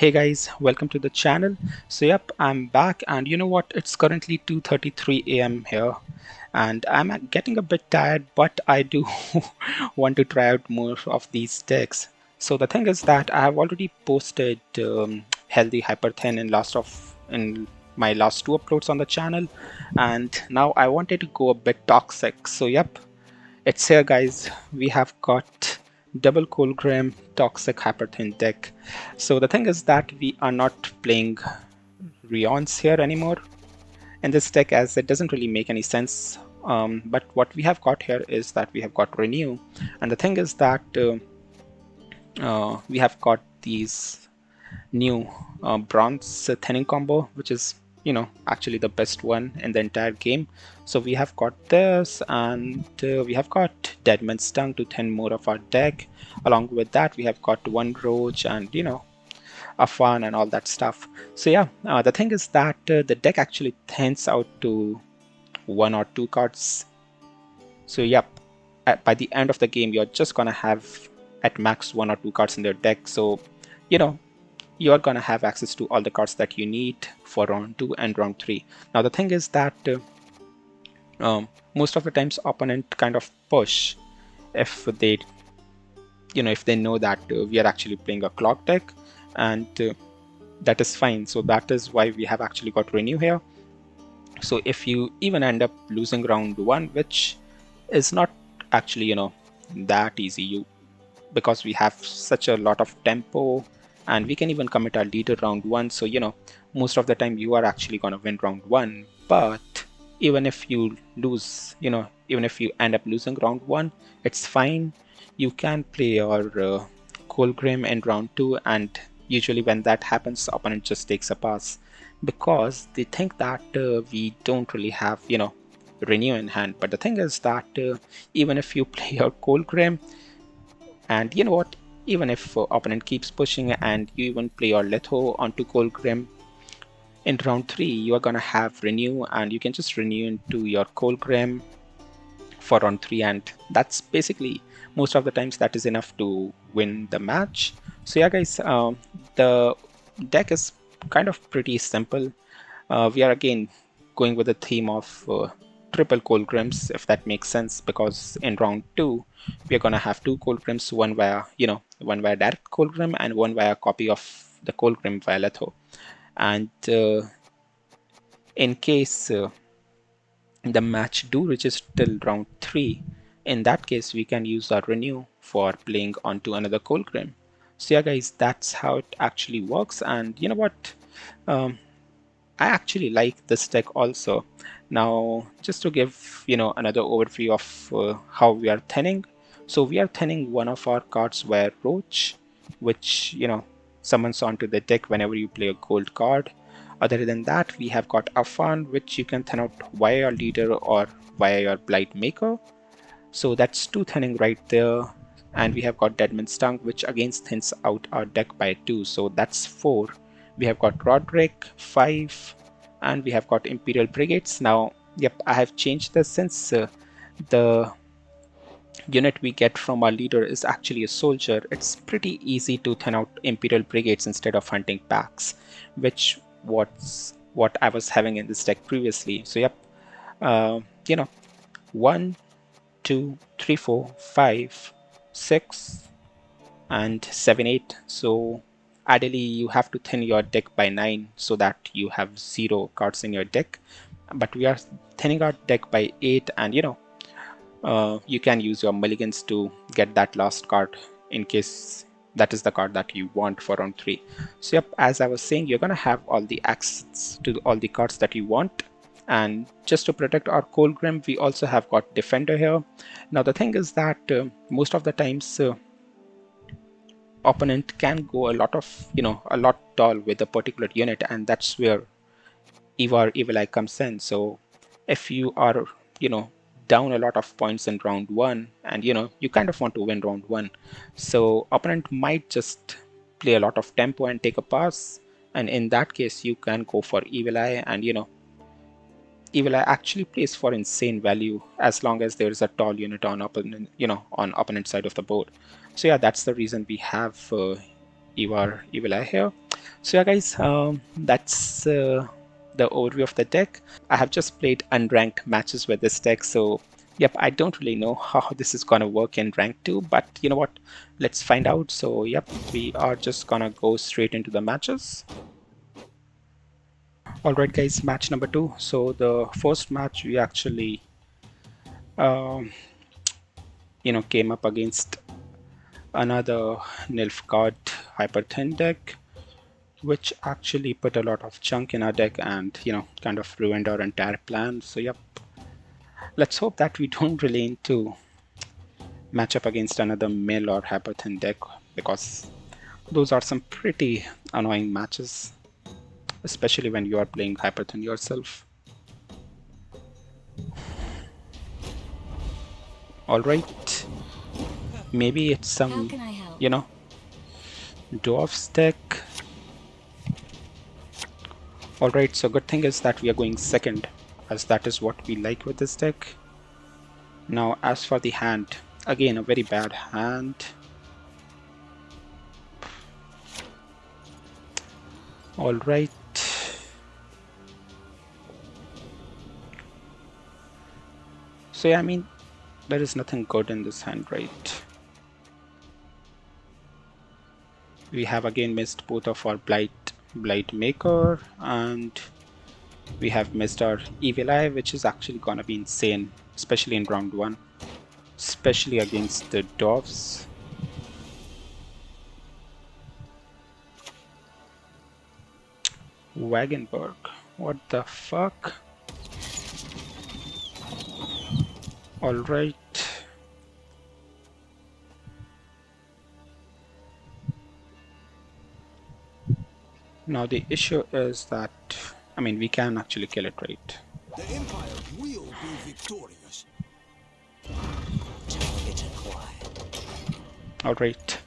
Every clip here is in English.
Hey guys, welcome to the channel. So yep, I'm back, and you know what, it's currently 2:33 a.m. here, and I'm getting a bit tired, but I do want to try out more of these decks. So the thing is that I have already posted healthy hyperthin in my last two uploads on the channel, and now I wanted to go a bit toxic. So yep, it's here guys. We have got Double Kolgrim Toxic Hyperthin deck. So the thing is that we are not playing Rions here anymore in this deck, as it doesn't really make any sense. But what we have got here is that we have got Renew, and the thing is that we have got these new bronze thinning combo, which is actually the best one in the entire game. So we have got this, and we have got Deadman's Tongue to thin more of our deck. Along with that, we have got one Roach and a Fun and all that stuff. So yeah, the thing is that the deck actually thins out to one or two cards. So yep, by the end of the game, you're just gonna have at max one or two cards in your deck. So you know you are going to have access to all the cards that you need for round 2 and round 3. Now the thing is that most of the times opponent kind of push if they if they know that we are actually playing a clock deck, and that is fine. So that is why we have actually got Renew here. So if you even end up losing round 1, which is not actually that easy, because we have such a lot of tempo, and we can even commit our leader round 1, so most of the time you are actually gonna win round 1. But even if you lose, even if you end up losing round 1, it's fine. You can play your Kolgrim in round 2, and usually when that happens, the opponent just takes a pass, because they think that we don't really have Renew in hand. But the thing is that even if you play your Kolgrim, and you know what, even if opponent keeps pushing and you even play your Letho onto Kolgrim, in round 3 you are gonna have Renew, and you can just renew into your Kolgrim for round 3, and that's basically, most of the times, that is enough to win the match. So yeah guys, the deck is kind of pretty simple. We are again going with the theme of triple Kolgrims, if that makes sense, because in round 2 we are gonna have two Kolgrims, one via direct Kolgrim and one via copy of the Kolgrim via Letho. And in case the match do reaches till round 3, in that case we can use our Renew for playing onto another Kolgrim. So yeah guys, that's how it actually works. And you know what, I actually like this deck also. Now, just to give another overview of how we are thinning. So we are thinning one of our cards via Roach, which summons onto the deck whenever you play a gold card. Other than that, we have got Afan, which you can thin out via your leader or via your Blight Maker. So that's two thinning right there. And we have got Deadman's Tongue, which again thins out our deck by 2, so that's 4. We have got Roderick, 5, and we have got Imperial Brigades. Now, yep, I have changed this since the unit we get from our leader is actually a soldier. It's pretty easy to thin out Imperial Brigades instead of hunting packs, which was what I was having in this deck previously. So yep, 1, 2, 3, 4, 5, 6, and 7, 8. So ideally you have to thin your deck by 9 so that you have 0 cards in your deck. But we are thinning our deck by 8, and you can use your mulligans to get that last card in case that is the card that you want for round 3. So yep, as I was saying, you're gonna have all the access to all the cards that you want. And just to protect our Kolgrim, we also have got Defender here. Now the thing is that most of the times opponent can go a lot tall with a particular unit, and that's where Ivar Evil comes in. So if you are down a lot of points in round 1, and you kind of want to win round 1, so opponent might just play a lot of tempo and take a pass, and in that case you can go for Evil Eye, and Evil Eye actually plays for insane value as long as there is a tall unit on opponent side of the board. So yeah, that's the reason we have Ivar Evil here. So yeah guys, that's the overview of the deck. I have just played unranked matches with this deck, so yep, I don't really know how this is gonna work in rank 2, but you know what, let's find out. So yep, we are just gonna go straight into the matches. Alright guys, match number 2. So the first match we actually came up against another Nilfgaard Hyperthin deck, which actually put a lot of junk in our deck and kind of ruined our entire plan. So yep, let's hope that we don't really need to match up against another Mill or Hyperthin deck, because those are some pretty annoying matches, especially when you are playing Hyperthin yourself. Alright, maybe it's some dwarfs deck. Alright, so good thing is that we are going second, as that is what we like with this deck. Now as for the hand, again a very bad hand. Alright. So yeah, I mean, there is nothing good in this hand, right? We have again missed both of our Blight Maker, and we have missed our Evil Eye, which is actually gonna be insane, especially in round 1, especially against the dwarves. Wagenberg, what the fuck? Alright. Now the issue is that, I mean, we can actually kill it, right? The Empire will be victorious. Alright.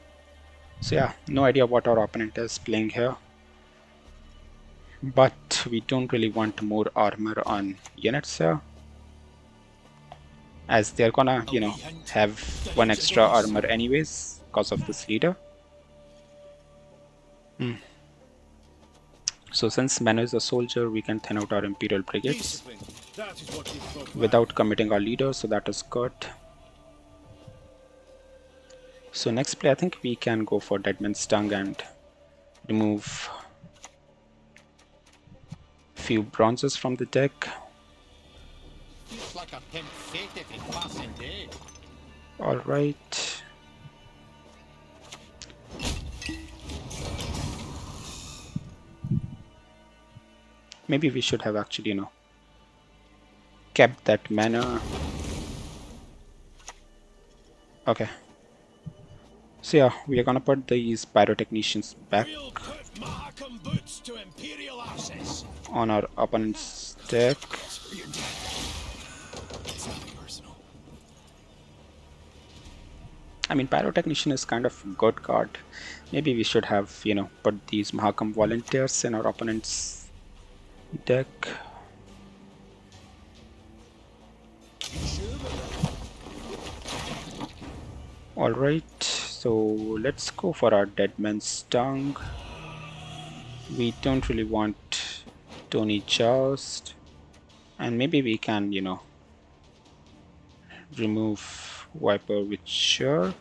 So yeah, no idea what our opponent is playing here. But we don't really want more armor on units here, as they're gonna, have 1 extra armor anyways because of this leader. So since Mano is a soldier, we can thin out our Imperial Brigades without committing our leader, so that is good. So next play, I think we can go for Deadman's Tongue and remove few bronzes from the deck. Alright. Maybe we should have actually, kept that mana. Okay. So yeah, we are gonna put these pyrotechnicians back on our opponent's deck. I mean, pyrotechnician is kind of a good card. Maybe we should have, put these Mahakam volunteers in our opponent's deck. Alright, so let's go for our Deadman's Tongue. We don't really want Tony Joust, and maybe we can, remove Viper Witcher.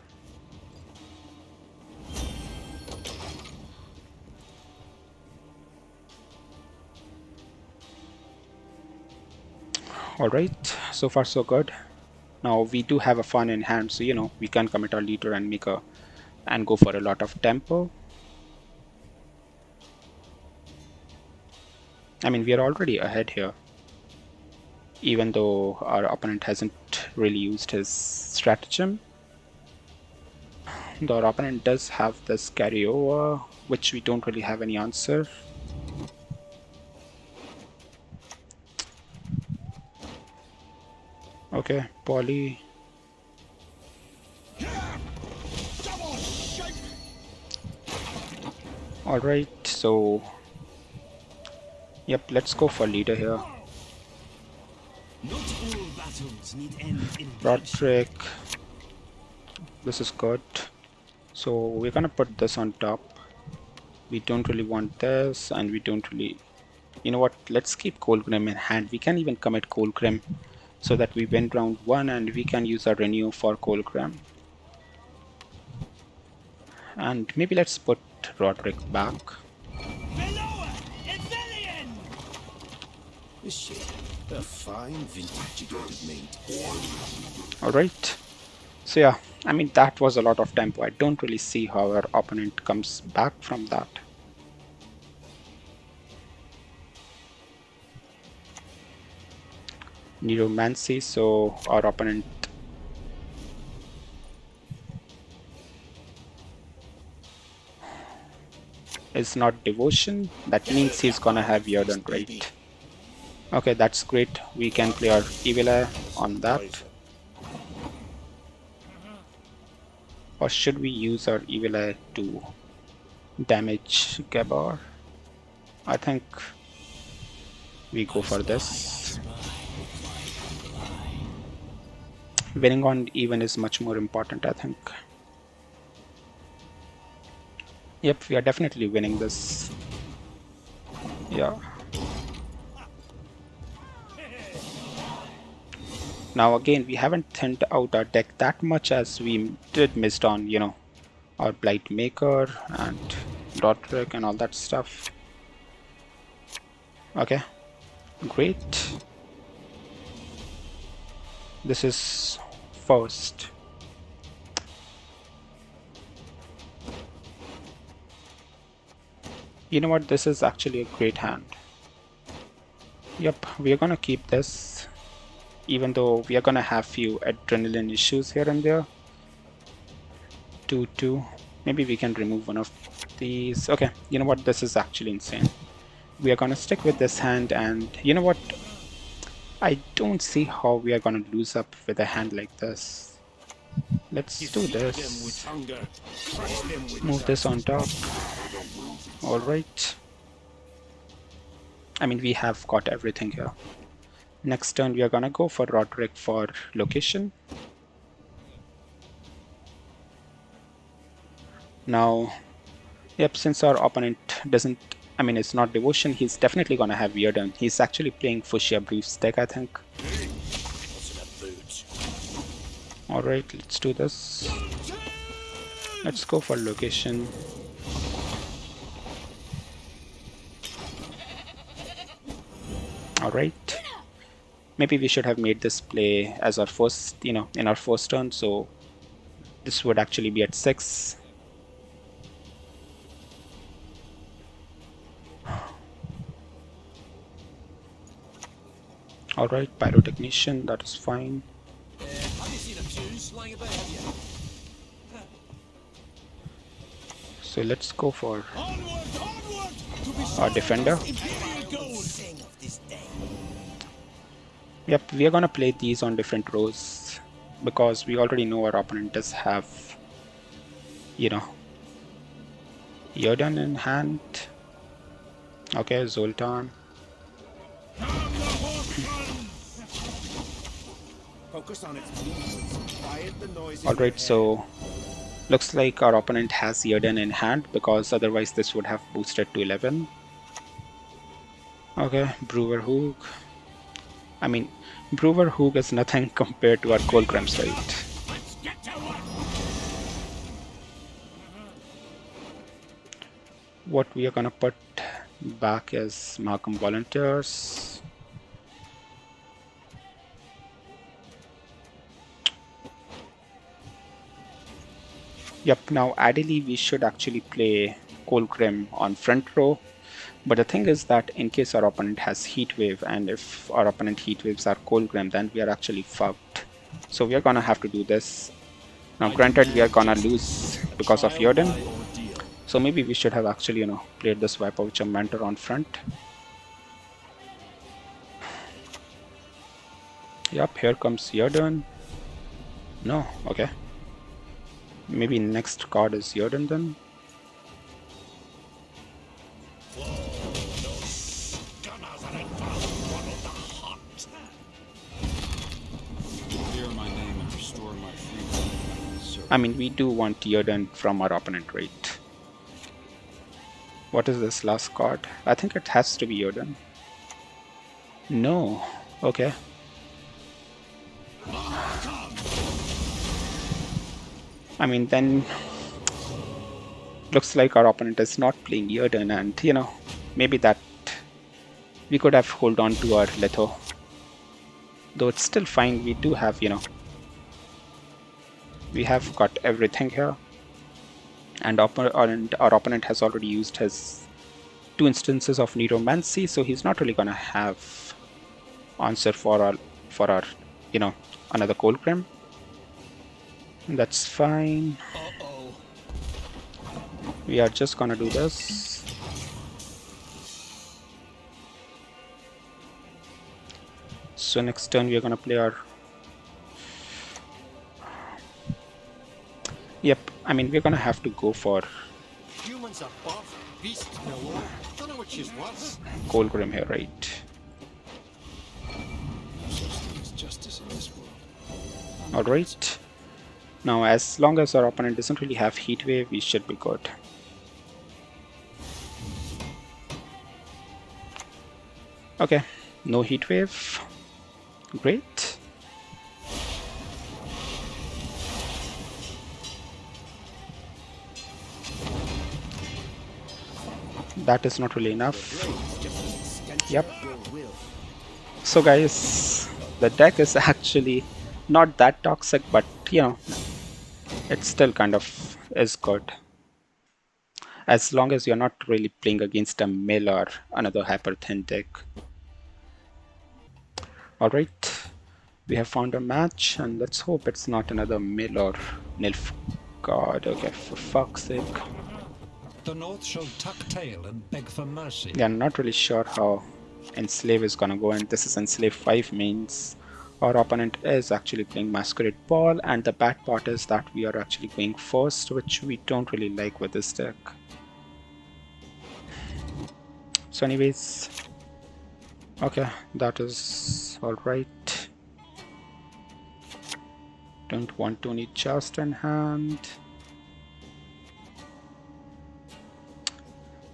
Alright, so far so good. Now we do have a fun in hand, so we can commit our leader and and go for a lot of tempo. I mean, we are already ahead here, even though our opponent hasn't really used his stratagem. Though our opponent does have this carryover, which we don't really have any answer. Okay, Poly. Alright, so yep, let's go for leader here. Roderick. This is good. So we're gonna put this on top. We don't really want this, and we don't really... You know what? Let's keep Kolgrim in hand. We can even commit Kolgrim so that we win round 1 and we can use our renew for Kolgrim. And maybe let's put Roderick back. Is she a fine vintage you have made? Alright. So yeah, I mean, that was a lot of tempo. I don't really see how our opponent comes back from that. Neuromancy, so our opponent is not devotion. That means he's gonna have Yarden, right? Okay, that's great. We can play our Evil Eye on that. Or should we use our Evil Eye to damage Gabor? I think we go for this. Winning on even is much more important, I think. Yep, we are definitely winning this. Yeah. Now again, we haven't thinned out our deck that much as we did missed on, you know, our Blight Maker and Roderick and all that stuff. Okay, great. This is first. You know what, this is actually a great hand. Yep, we are gonna keep this, even though we are gonna have few adrenaline issues here and there. 2-2. Maybe we can remove one of these. Okay, you know what, this is actually insane. We are gonna stick with this hand, and you know what, I don't see how we are gonna lose up with a hand like this. Let's do this. Move this on top. Alright. I mean, we have got everything here. Next turn we are gonna go for Roderick for location. Now, yep, since our opponent doesn't, I mean, it's not devotion, he's definitely gonna have Yarden. He's actually playing Fuchsia Brief's deck, I think. Alright, let's do this. Let's go for location. Alright. Maybe we should have made this play as our first, you know, in our first turn, so this would actually be at 6. Alright, Pyrotechnician, that is fine. So let's go for our defender. Yep, we are gonna play these on different rows because we already know our opponent does have, you know, Yarden in hand. Okay, Zoltan. Alright, so looks like our opponent has Yarden in hand because otherwise this would have boosted to 11. Okay, Brewer Hook. I mean, Brewer Hook is nothing compared to our Kolgrim's, right? What we are gonna put back is Mahakam Volunteers. Yep, now ideally we should actually play Kolgrim on front row. But the thing is that in case our opponent has Heat Wave, and if our opponent Heat Waves are Kolgrim, then we are actually fucked. So we are gonna have to do this. Now granted, we are gonna lose because of Yarden. So maybe we should have actually, you know, played this Viper Witcher Mentor on front. Yep, here comes Yarden. No, okay. Maybe next card is Yarden then. I mean, we do want Yarden from our opponent, right? What is this last card? I think it has to be Yoden. No. Okay. I mean, then looks like our opponent is not playing Yoden, and you know, maybe that we could have hold on to our Letho. Though it's still fine, we do have, you know, we have got everything here. And our opponent has already used his 2 instances of Neuromancy, so he's not really gonna have answer for our you know, another Kolgrim. That's fine. We are just gonna do this. So next turn we are gonna play our... Yep, I mean we're gonna have to go for Humans above, beasts below. Don't know which is worse. Kolgrim here, right? Justice in this world. Alright. Now as long as our opponent doesn't really have Heat Wave, we should be good. Okay, no Heat Wave. Great. That is not really enough. Yep. So guys, the deck is actually not that toxic, but you know, it still kind of is good. As long as you're not really playing against a mill or another hyper thin deck. Alright, we have found a match, and let's hope it's not another mill or Nilf. God, okay, for fuck's sake. The North shall tuck tail and beg for mercy. Yeah, I'm not really sure how Enslave is gonna go, and this is Enslave 5 means our opponent is actually playing Masquerade Ball, and the bad part is that we are actually going first, which we don't really like with this deck. So anyways, okay, that is alright. Don't want to need Joust in hand.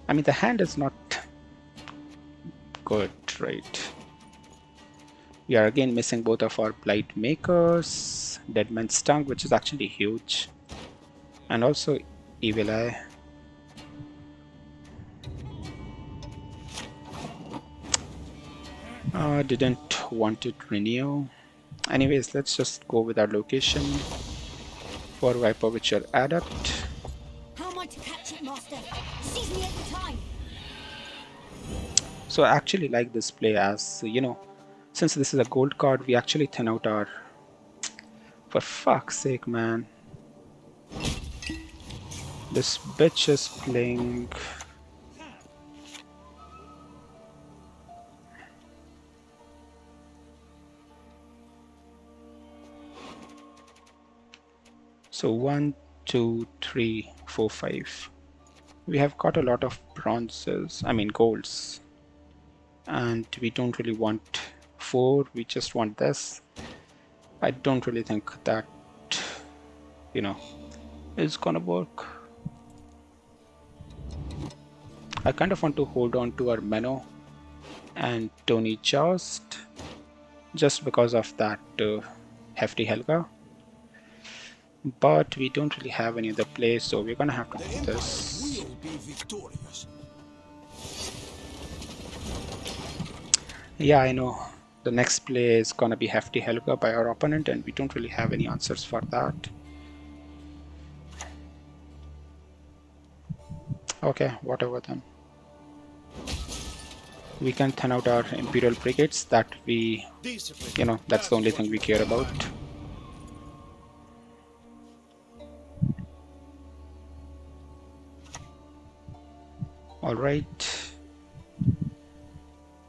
I mean, the hand is not good, right? We are again missing both of our Blight Makers, Deadman's Tongue, which is actually huge, and also Evil Eye. Didn't want to renew. Anyways, let's just go with our location for Viper Witcher Adept. How am I to catch it, Master? Seize me at the time. So I actually like this play, as you know, since this is a gold card, we actually thin out our... For fuck's sake, man. This bitch is playing... So 1, 2, 3, 4, 5. We have got a lot of bronzes, I mean golds. And we don't really want 4, we just want this. I don't really think that, you know, is gonna work. I kind of want to hold on to our Menno and Tony Joust just because of that hefty Helga. But we don't really have any other play, so we're gonna have to do this. Will be victorious. Yeah, I know. The next play is gonna be Hefty Helga by our opponent, and we don't really have any answers for that. Okay, whatever then. We can thin out our Imperial Brigades, that we, you know, that's the only thing we care about. Alright.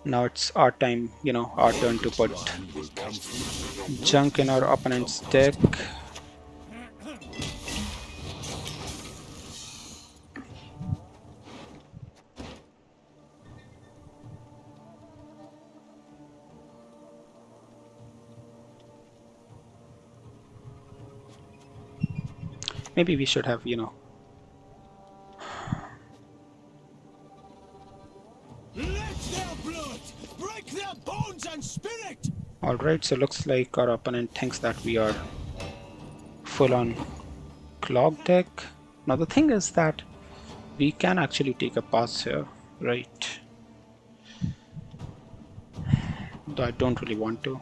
Now it's our time, you know, our turn to put junk in our opponent's deck. Maybe we should have, you know, their blood! Break their bones and spirit! Alright, so looks like our opponent thinks that we are full on clock deck. Now the thing is that we can actually take a pass here, right? Though I don't really want to.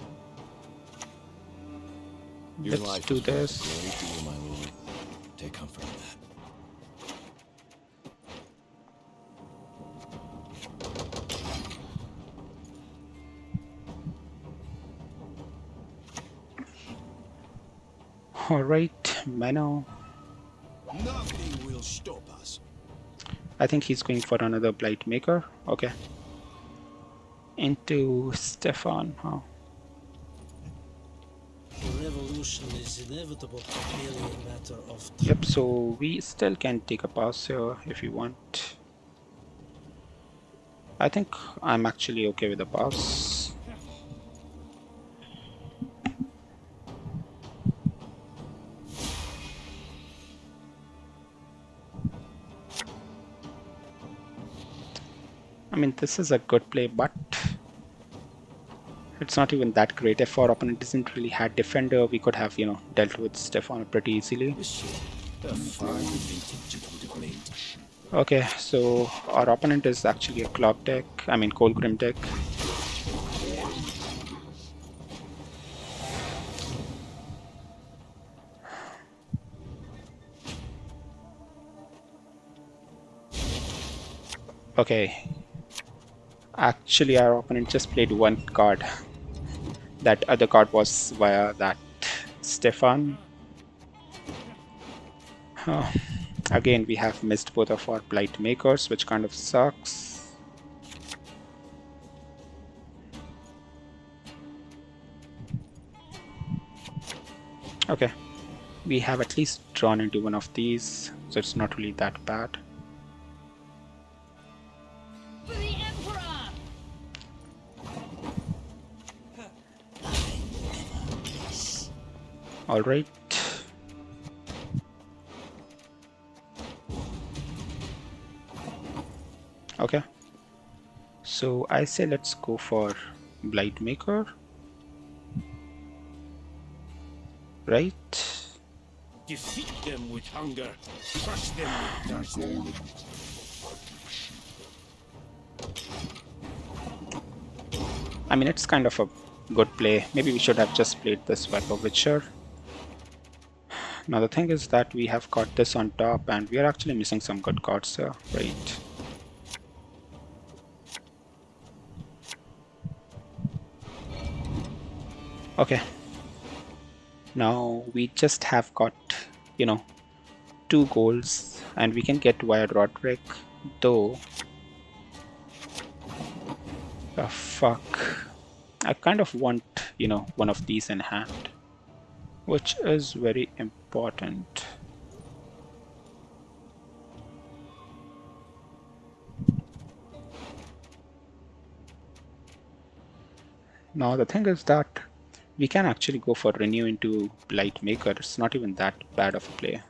Your Let's life do is worth this. glory to you, my lord. Take comfort in that. Alright, Mano. Nothing will stop us. I think he's going for another Blight Maker. Okay. Into Stefan. Oh. The revolution is inevitable, merely a matter of time. Yep, so we still can take a pass here if you want. I think I'm actually okay with the pass. I mean, this is a good play, but it's not even that great. If our opponent doesn't really had defender, we could have, dealt with Stefan pretty easily. Monsieur, a fine vintage it would have made. Okay, so our opponent is actually a clock deck. I mean, Kolgrim deck. Okay. Actually, our opponent just played one card. That other card was via that Stefan. Again, we have missed both of our Blight Makers, which kind of sucks. Okay. We have at least drawn into one of these, so it's not really that bad. For the Emperor! Alright. Okay. So I say let's go for Blight Maker. Right? Defeat them with hunger. Crush them with thirst. I mean, it's kind of a good play. Maybe we should have just played this Viper Witcher. Now the thing is that we have got this on top and we are actually missing some good cards here, right? Okay. Now we just have got, 2 goals and we can get via Roderick, though. Oh, fuck. I kind of want, one of these in hand, which is very important. Now the thing is that we can actually go for Renew into Blight Maker. It's not even that bad of a play.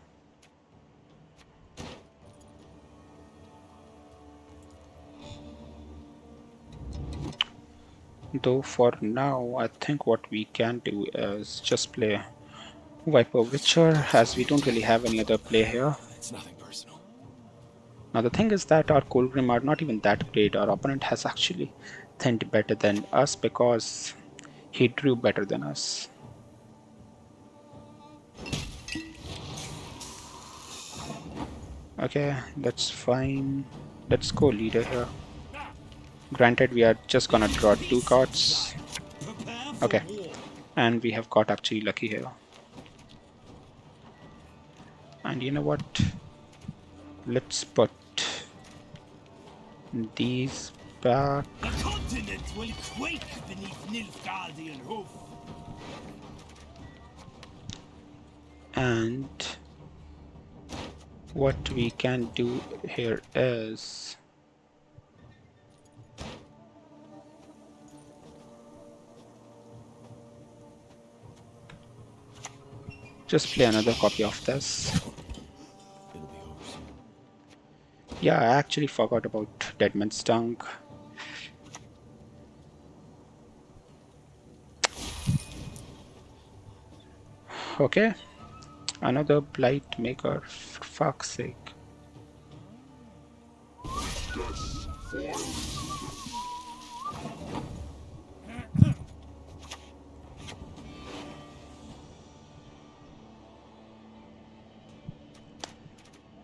Though for now, I think what we can do is just play Viper Witcher, as we don't really have any other play here. It's nothing personal. Now the thing is that our Kolgrim are not even that great. Our opponent has actually thinned better than us because he drew better than us. Okay, that's fine. Let's go leader here. Granted, we are just gonna draw 2 cards. Okay, and we have got actually lucky here. And you know what? Let's put these back. The continent will quake beneath Nilfgaardian hoof. And what we can do here is just play another copy of this. It'll be over soon. Yeah, I actually forgot about Deadman's Tongue. Okay, another blight maker, for fuck's sake.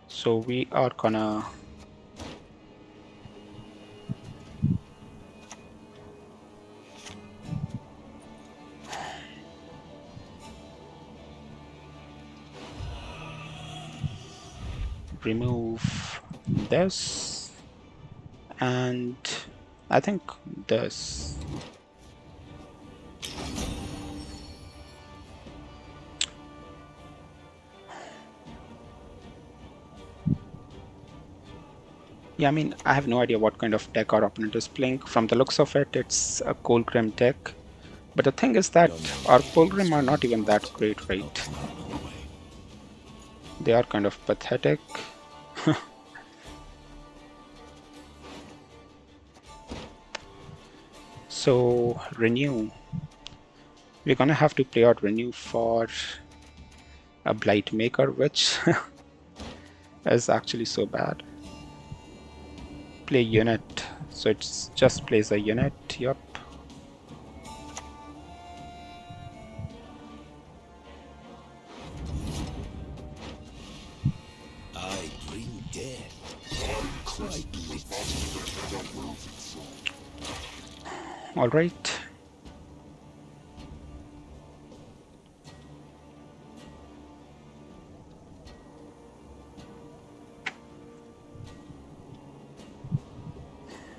So we are gonna remove this and I think this. Yeah, I mean, I have no idea what kind of deck our opponent is playing. From the looks of it, it's a Kolgrim deck. But the thing is that our Kolgrim are not even that great, right? They are kind of pathetic. So, Renew. We're gonna have to play out Renew for a Blight Maker, which is actually so bad. Play unit. So it just plays a unit, yup. I bring death. Quite Alright.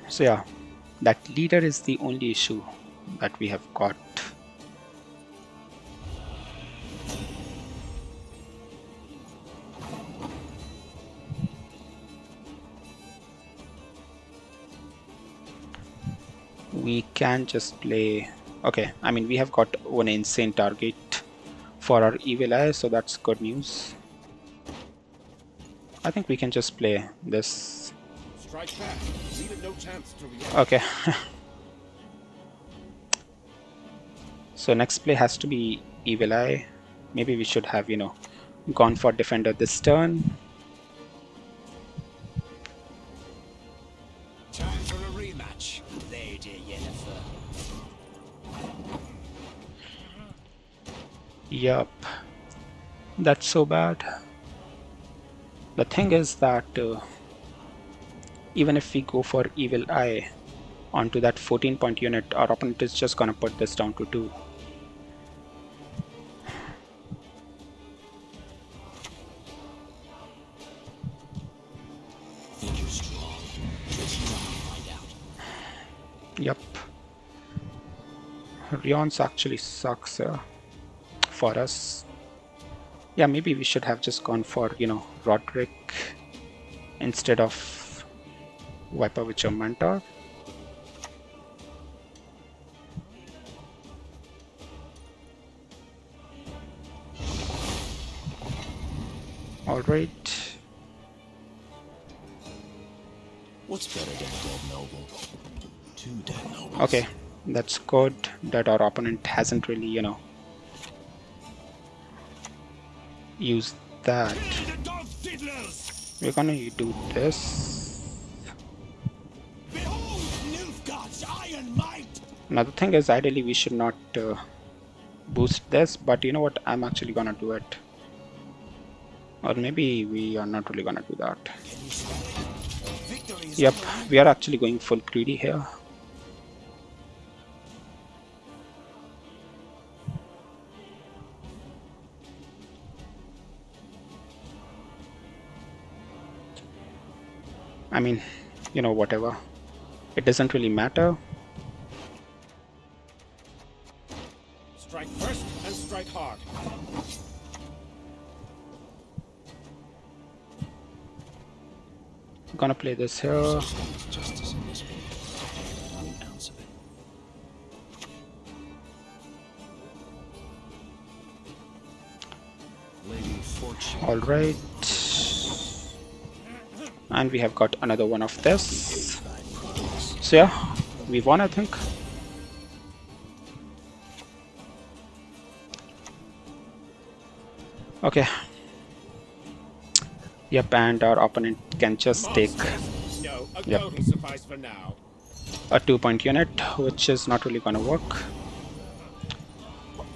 So yeah, that leader is the only issue that we have got. We can just play. Okay, I mean, we have got one insane target for our evil eye, so that's good news. I think we can just play this. strike back. Leave it no chance to react. Okay. So next play has to be evil eye. Maybe we should have, gone for defender this turn. Time for a rematch, Lady Yennefer. Yup. That's so bad. The thing is that even if we go for evil eye onto that 14-point unit, our opponent is just gonna put this down to 2. Yep. Rion's actually sucks for us. Yeah, maybe we should have just gone for, Roderick instead of Viper Witcher Mentor. Alright. What's better than a dead noble? 2 dead nobles. Okay, that's good that our opponent hasn't really, used that. We're gonna do this. Behold, Nilfgaard's iron might! Now the thing is, ideally we should not boost this, but you know what, I'm actually gonna do it. Or maybe we are not really gonna do that. Yep, we are actually going full greedy here. I mean, whatever. It doesn't really matter. Strike first and strike hard. I'm gonna play this here. Justice in this world. Not an ounce of it. Lady Fortune. Alright. And we have got another one of this. So yeah, we won, I think. Okay. Yep, and our opponent can just take No, a yep goat will suffice for now. a 2-point unit, which is not really gonna work.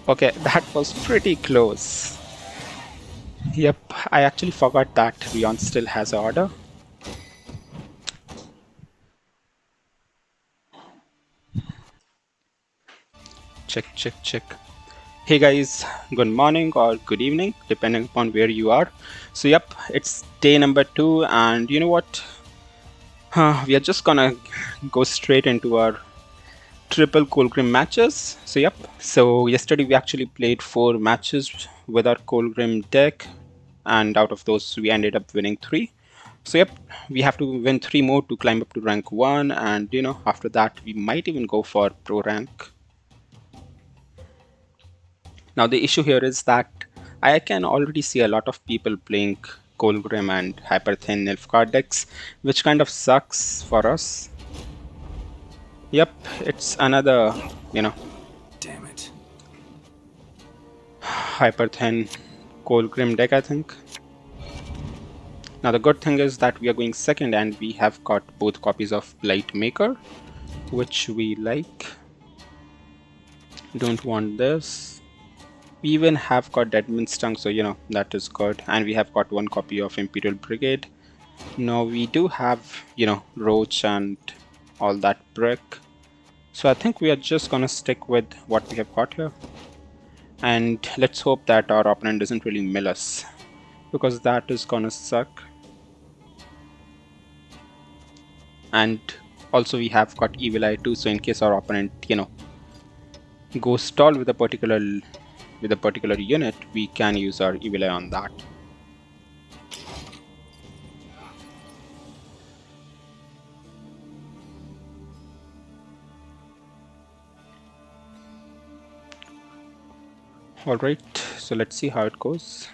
Okay, that was pretty close. Yep, I actually forgot that Rion still has an order. Check, check, check. Hey guys, good morning or good evening, depending upon where you are. So yep, it's day number 2, and you know what? We are just gonna go straight into our Triple Kolgrim matches. So yep, so yesterday we actually played 4 matches with our Kolgrim deck, and out of those we ended up winning 3. So yep, we have to win 3 more to climb up to rank 1, and you know, after that we might even go for pro rank. Now the issue here is that I can already see a lot of people playing Kolgrim and Hyperthin Nilfgaard decks, which kind of sucks for us. Yep, it's another, you know, Damn it. Hyperthin Kolgrim deck, I think. Now the good thing is that we are going second and we have got both copies of Blightmaker, which we like. Don't want this. We even have got Deadman's Tongue, so you know, that is good. And we have got 1 copy of Imperial Brigade. Now we do have, you know, Roach and all that brick. So I think we are just gonna stick with what we have got here. And let's hope that our opponent doesn't really mill us, because that is gonna suck. And also we have got Evil Eye too, so in case our opponent, you know, goes stall with a particular unit, we can use our Evil Eye on that. Alright, so let's see how it goes.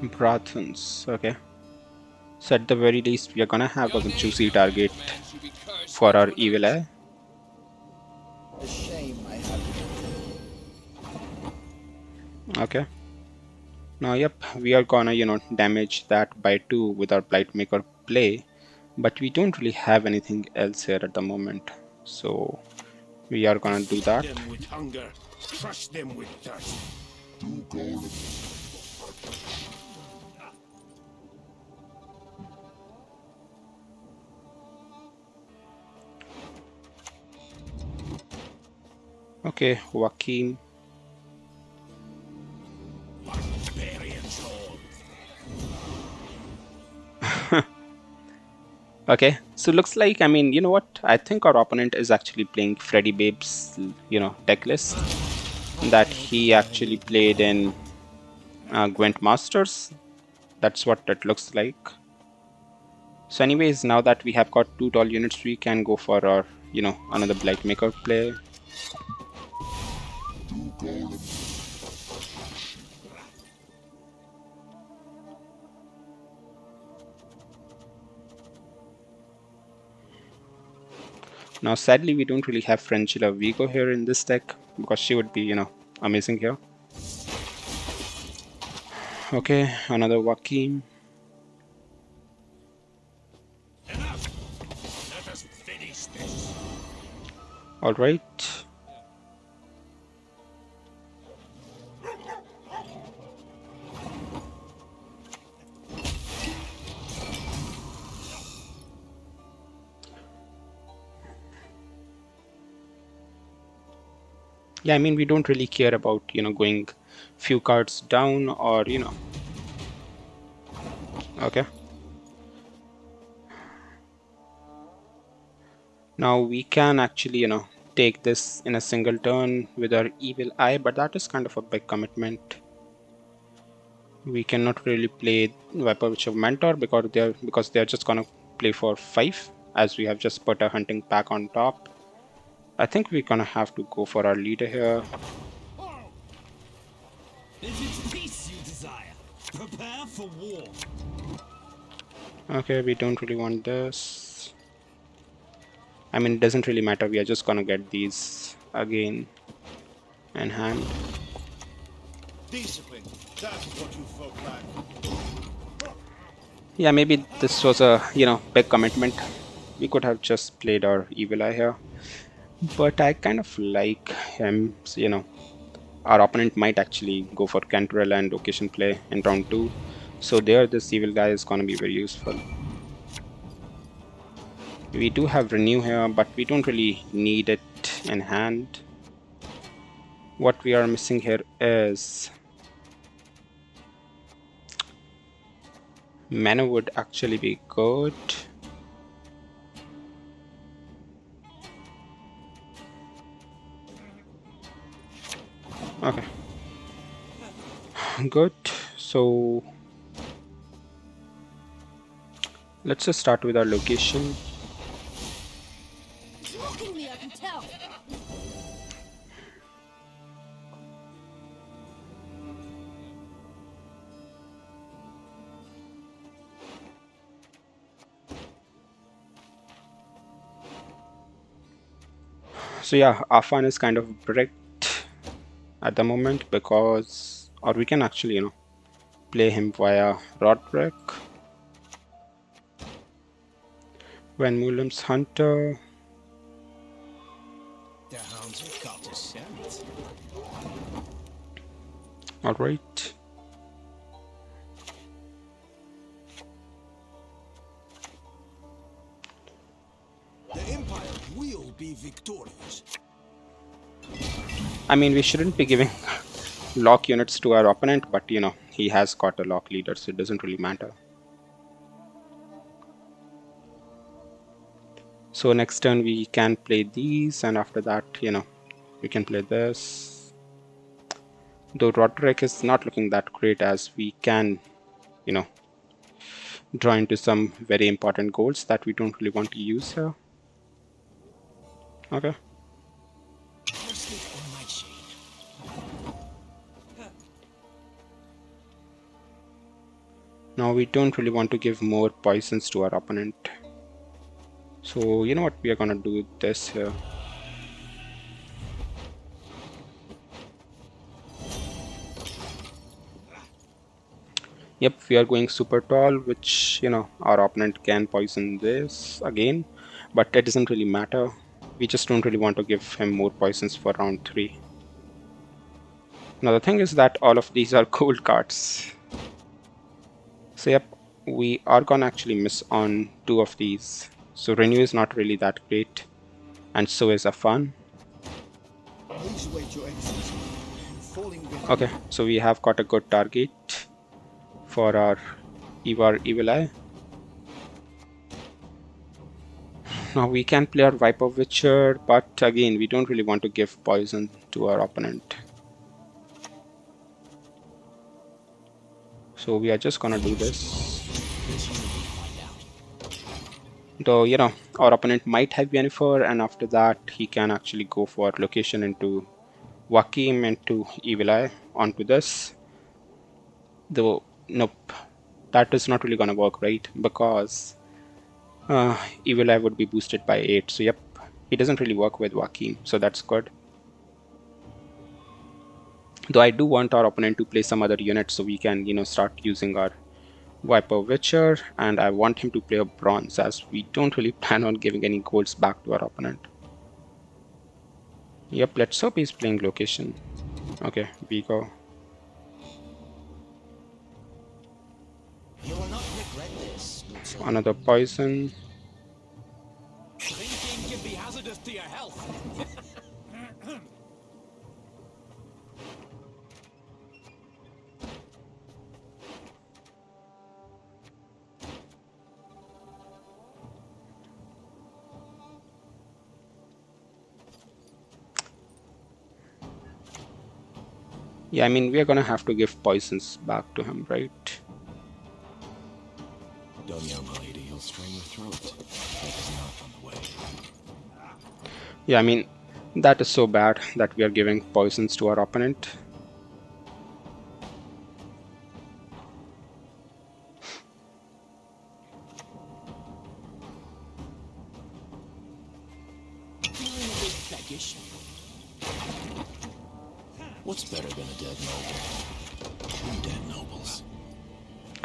Brathons, okay. So at the very least, we are gonna have a juicy target for our Evil Eye. A shame I have Okay. Now, yep, we are gonna, you know, damage that by 2 with our Blightmaker play, but we don't really have anything else here at the moment. So we are gonna do that. Them with hunger, crush them with thirst. Okay, Joaquin. Barbarian soul. Okay, so looks like, I mean, you know what? I think our opponent is actually playing Freddy Babe's, you know, deck list that he actually played in Gwent Masters. That's what it looks like. So anyways, now that we have got 2 tall units, we can go for our, you know, another Blightmaker play. Now sadly we don't really have Frenchilla Vigo here in this deck, because she would be, you know, amazing here. Okay, another Joaquin. Enough. Let us finish this. Alright. Yeah, I mean, we don't really care about, you know, going few cards down or, you know. Okay. Now we can actually, you know, take this in a single turn with our Evil Eye, but that is kind of a big commitment. We cannot really play Viper Witch of Mentor because they're just gonna play for 5, as we have just put a hunting pack on top. I think we're gonna have to go for our leader here. If it's peace you desire, prepare for war. Okay, we don't really want this. I mean, it doesn't really matter. We are just gonna get these again. in hand. Discipline. That's what you folk lack. Yeah, maybe this was a, big commitment. We could have just played our Evil Eye here. But I kind of like him, our opponent might actually go for Cantrell and Occasion play in round 2. So there, this Evil Guy is going to be very useful. We do have Renew here, but we don't really need it in hand. What we are missing here is mana would actually be good. Okay. Good. So let's just start with our location. He's mocking me, I can tell. So yeah, Afan is kind of bricked at the moment because, or we can actually, play him via Roderick. When Mulim's Hunter. The hounds have got a scent. Alright. The Empire will be victorious. I mean, we shouldn't be giving lock units to our opponent, but he has got a lock leader, so it doesn't really matter. So next turn we can play these, and after that, we can play this. Though Roderick is not looking that great, as we can, draw into some very important goals that we don't really want to use here. Okay. Now we don't really want to give more poisons to our opponent. So you know what, we are gonna do this here. Yep, we are going super tall, which our opponent can poison this again, but it doesn't really matter. We just don't really want to give him more poisons for round 3. Now the thing is that all of these are gold cards. So yep, we are gonna actually miss on 2 of these. So Renew is not really that great, and so is Afan. Please wait, Your Excellency. Falling behind. Okay, so we have got a good target for our Ivar Evil Eye. Now we can play our Viper Witcher, but again, we don't really want to give poison to our opponent. So we are just gonna do this. Though, our opponent might have Yennefer, and after that he can actually go for location into Wakim, into Evil Eye, onto this. Though, nope, that is not really gonna work, right? Because Evil Eye would be boosted by 8, so yep, he doesn't really work with Wakim, so that's good. Though I do want our opponent to play some other units so we can, start using our Viper Witcher, and I want him to play a bronze, as we don't really plan on giving any golds back to our opponent. Yep, let's hope he's playing location. Okay, we go. You will not regret this. Another poison. Drinking can be hazardous to your health. Yeah, I mean, we are gonna have to give poisons back to him, right? Don't yell, my lady. He'll strain your throat. That is not on the way. Yeah, I mean, that is so bad that we are giving poisons to our opponent. Feeling a bit peckish. What's better than a dead noble? Dead nobles.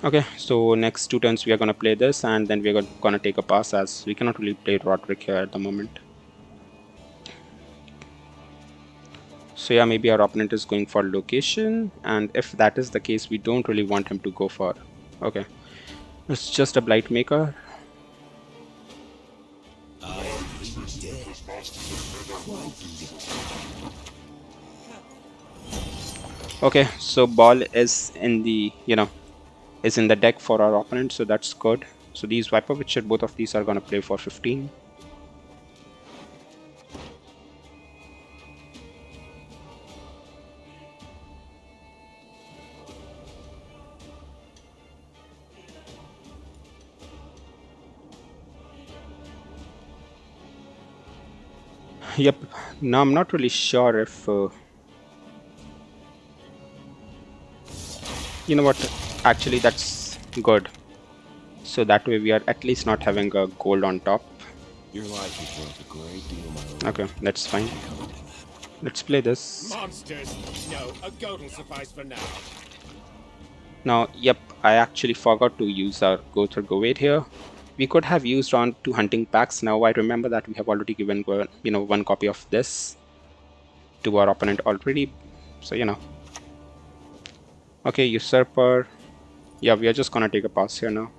Okay, so next 2 turns we are gonna play this, and then we're gonna take a pass, as we cannot really play Roderick here at the moment. So yeah, maybe our opponent is going for location, and if that is the case, we don't really want him to go for. Okay, it's just a Blight Maker. Okay, so ball is in the is in the deck for our opponent, so that's good. So these Viper Witcher, both of these are gonna play for 15. Yep. Now I'm not really sure if you know what. Actually, that's good. So that way we are at least not having a gold on top. Your life is worth a great deal, my lord. Okay, that's fine. Let's play this. Monsters! No, a goat will suffice for now. Now, yep, I actually forgot to use our Goth or Govade here. We could have used on 2 hunting packs. Now I remember that we have already given 1 copy of this to our opponent already. So okay, Usurper. Yeah, we are just gonna take a pass here now.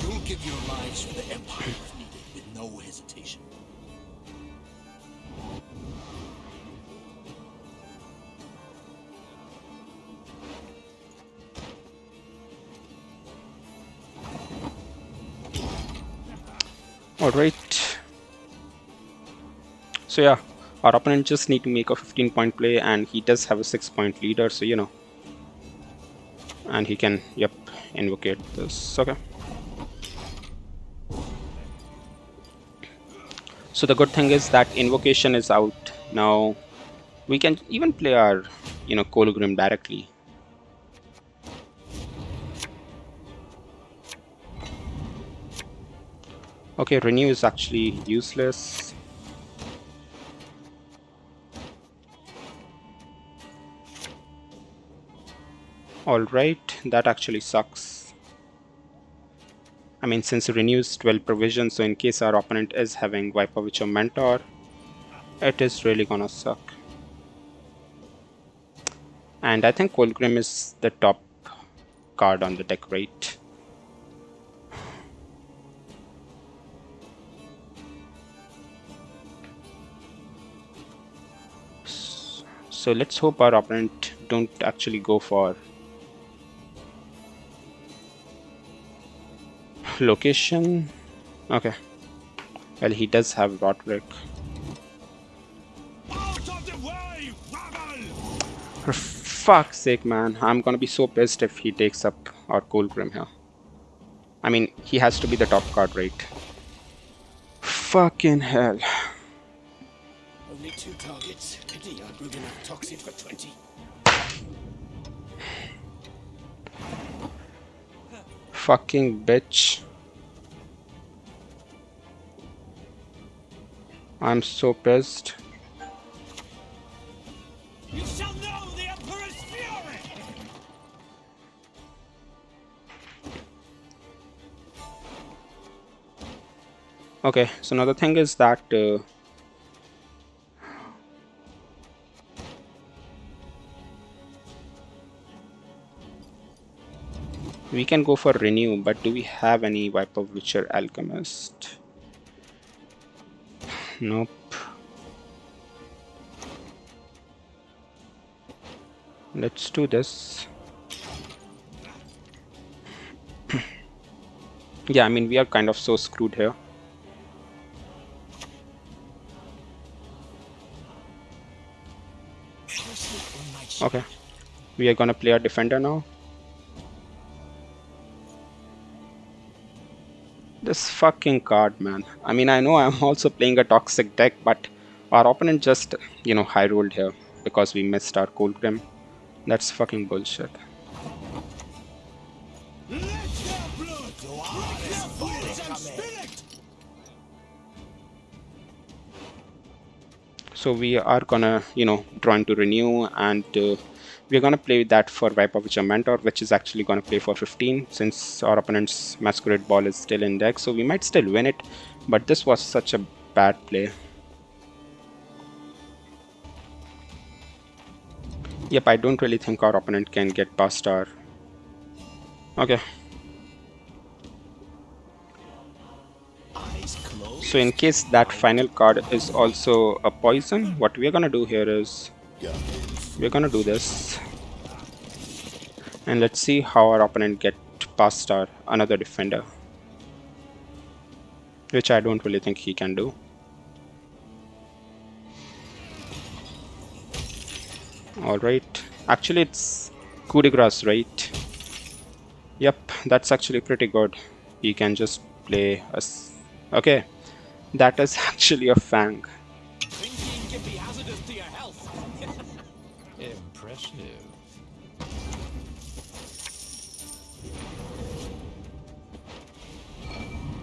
You'll give your lives for the Empire if needed, with no hesitation. Alright. So yeah, our opponent just need to make a 15-point play, and he does have a 6-point leader, so and he can, yep, invocate this. Okay. So the good thing is that invocation is out. Now we can even play our, Kolgrim directly. Okay, renew is actually useless. Alright, that actually sucks. I mean, since renews 12 provision, so in case our opponent is having Viper Witcher Mentor, it is really gonna suck. And I think Kolgrim is the top card on the deck, right? So let's hope our opponent don't actually go for location. Okay. Well, he does have Roderick. For fuck's sake, man. I'm gonna be so pissed if he takes up our Kolgrim here. I mean, he has to be the top card, right? Fucking hell. Only 2 targets. Pity I brewed enough toxic for 20. Fucking bitch. I'm so pissed. You shall know the Emperor's fury! Okay, so now the thing is that we can go for renew, but do we have any Viper Witcher Alchemist? Nope. Let's do this. Yeah, I mean, we are kind of so screwed here. Okay, we are gonna play our defender now. This fucking card, man. I mean, I know I'm also playing a toxic deck, but our opponent just, high rolled here because we missed our Kolgrim. That's fucking bullshit. So we are gonna, draw into Renew, and we're gonna play that for Wipe of Witcher Mentor, which is actually gonna play for 15, since our opponent's Masquerade Ball is still in deck, so we might still win it, but this was such a bad play. Yep, I don't really think our opponent can get past our... Okay. So in case that final card is also a poison, what we're gonna do here is we're gonna do this, and let's see how our opponent get past our another defender, which I don't really think he can do. Alright, actually it's coup de grace, right? Yep, that's actually pretty good. He can just play us. Okay, that is actually a Fang. Thinking can be hazardous to your health. Impressive.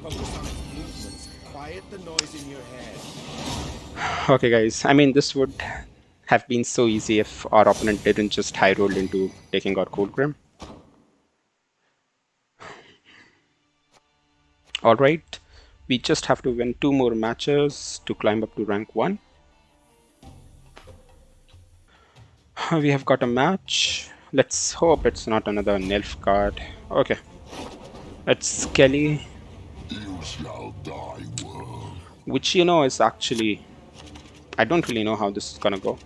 Focus on its movements. Quiet the noise in your head. Okay guys, I mean this would have been so easy if our opponent didn't just high roll into taking our Kolgrim. Alright, we just have to win 2 more matches to climb up to rank 1. We have got a match. Let's hope it's not another Nilf card. Okay, it's Kelly, which is actually, I don't really know how this is gonna go.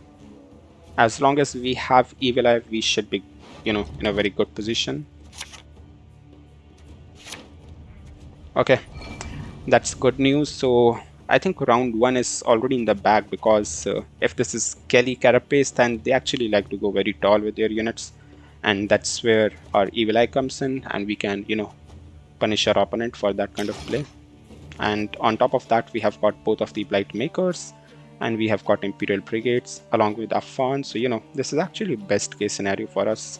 As long as we have Evil Eye, we should be, in a very good position. Okay, that's good news. So I think round 1 is already in the bag, because if this is Kelly Carapace, then they actually like to go very tall with their units, and that's where our Evil Eye comes in, and we can, punish our opponent for that kind of play. And on top of that, we have got both of the Blight Makers, and we have got Imperial Brigades along with Affan. So this is actually best case scenario for us.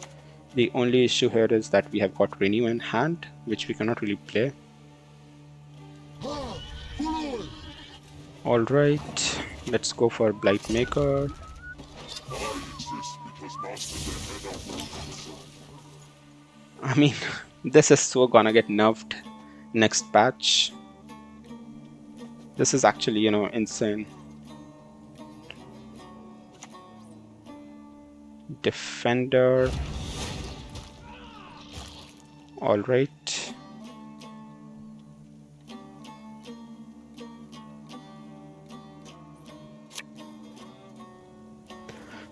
The only issue here is that we have got Renew in hand, which we cannot really play. Alright, let's go for Blight Maker. I mean, this is so gonna get nerfed next patch. This is actually, insane. Defender. Alright.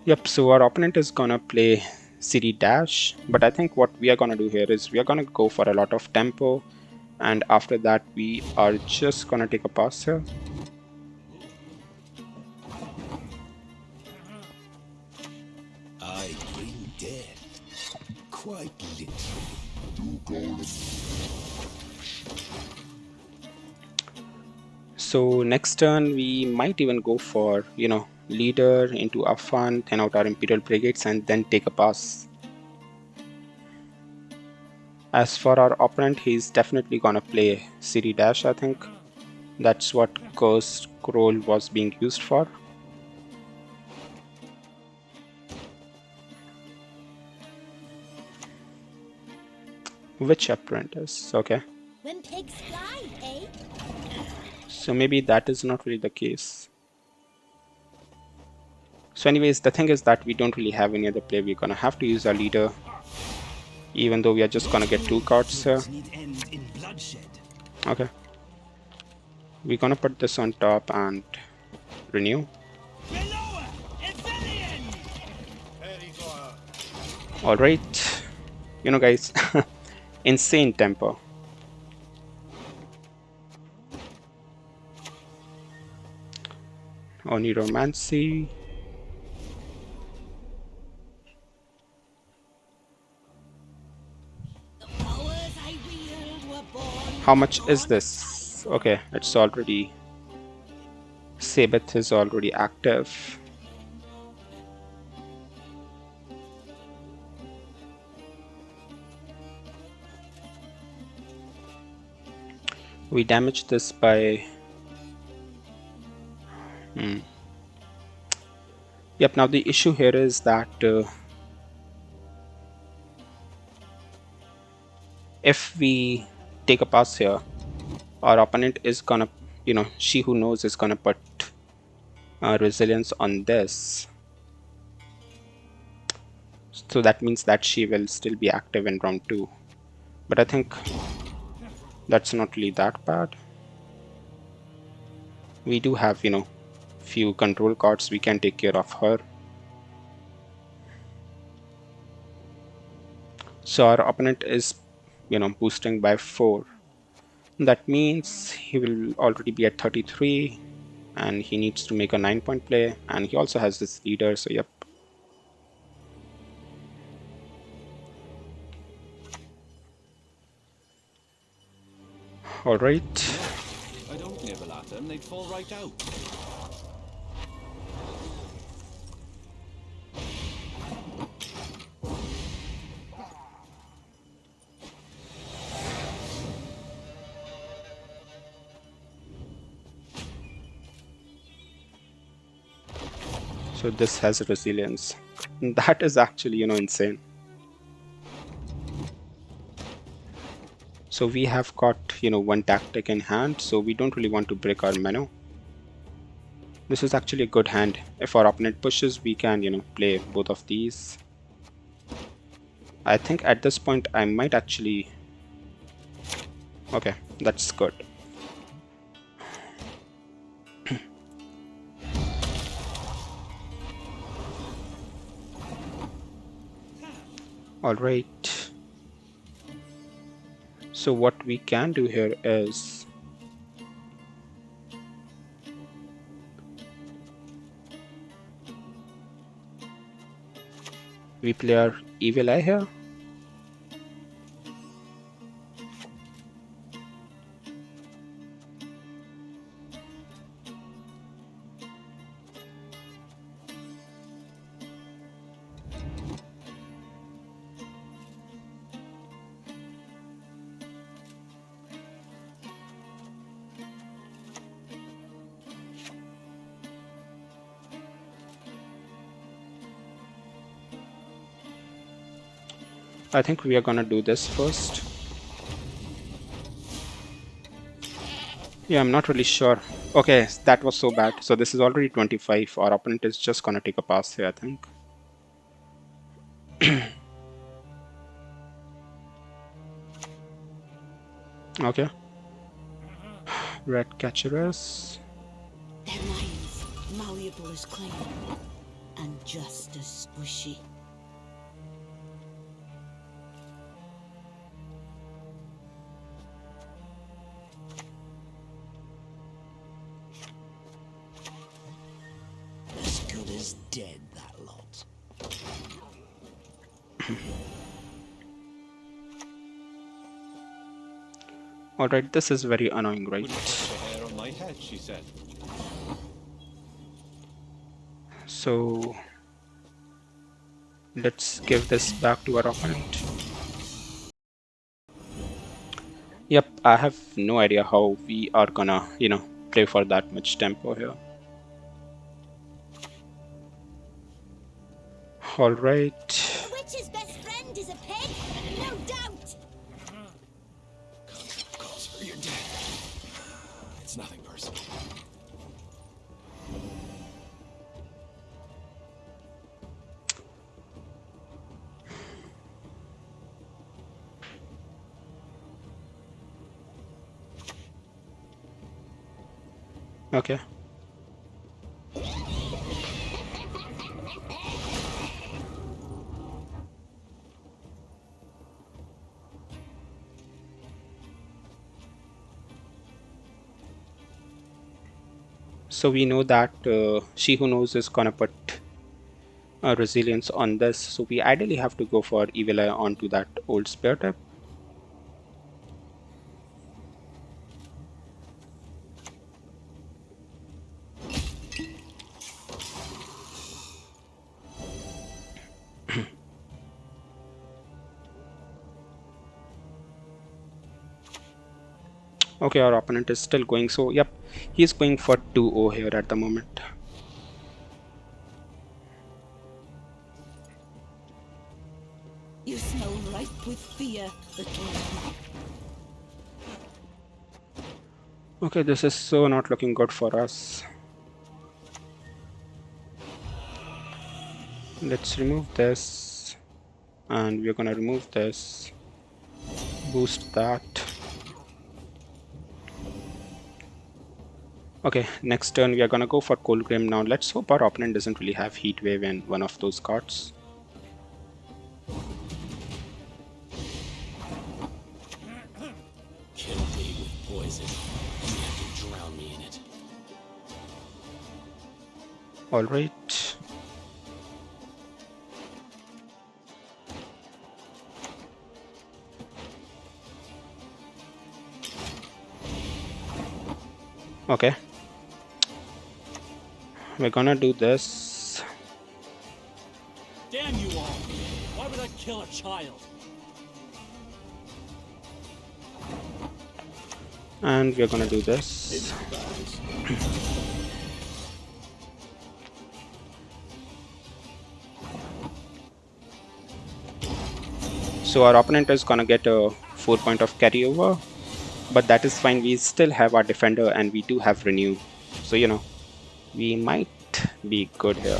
Yep, so our opponent is gonna play CD dash, but I think what we are gonna do here is we are gonna go for a lot of tempo, and after that we are just gonna take a pass here. I bring death, quite literally. So next turn we might even go for, leader into Affan, then out our Imperial Brigades, and then take a pass. As for our opponent, he's definitely gonna play CD dash, I think. That's what Curse Scroll was being used for. Which apprentice? Okay. When pigs fly, eh? So maybe that is not really the case. So anyways, the thing is that we don't really have any other play. We're gonna have to use our leader, even though we are just gonna get 2 cards here. Okay. We're gonna put this on top and renew. Alright. Guys, insane tempo. Oniromancy. How much is this? Okay, it's already... Sabbath is already active. We damaged this by... Yep, now the issue here is that if we take a pass here, our opponent is gonna, she who knows is gonna put resilience on this. So that means that she will still be active in round 2. But I think that's not really that bad. We do have, few control cards, we can take care of her. So our opponent is, boosting by 4. That means he will already be at 33 and he needs to make a 9-point play, and he also has this leader, so yep. Alright. I don't nibble at them, they'd fall right out. So this has resilience. That is actually, insane. So we have got, one tactic in hand, so we don't really want to break our menu. This is actually a good hand. If our opponent pushes, we can, play both of these. I think at this point I might actually... Okay, that's good. Alright. So what we can do here is... we play our Evil Eye here. I think we are gonna do this first. Yeah, I'm not really sure. Okay, that was so bad. So this is already 25. Our opponent is just gonna take a pass here, I think. Okay. Red Catcheress. Their minds, malleable as clay, and just as squishy. As good as dead, that lot. Alright, this is very annoying, right? Wouldn't touch a hair on my head, she said. So let's give this back to our opponent. Yep, I have no idea how we are gonna, play for that much tempo here. Alright. The witch's best friend is a pig, no doubt. Calls for your death. It's nothing personal. Okay. So we know that She Who Knows is gonna put resilience on this. So we ideally have to go for Evil Eye onto that old spear tip. Okay, our opponent is still going, so yep, he's going for 2-0 here at the moment. with fear again. Okay, this is so not looking good for us. Let's remove this, and we're gonna remove this, boost that. Okay, next turn we are gonna go for Kolgrim now. Let's hope our opponent doesn't really have Heat Wave in one of those cards. Kill me with poison. You have to drown me in it. Alright. Okay. We're gonna do this. Damn you all! Why would I kill a child? And we're gonna do this. So our opponent is gonna get a 4 point of carryover, but that is fine. We still have our defender and we do have renew, so you know, we might be good here.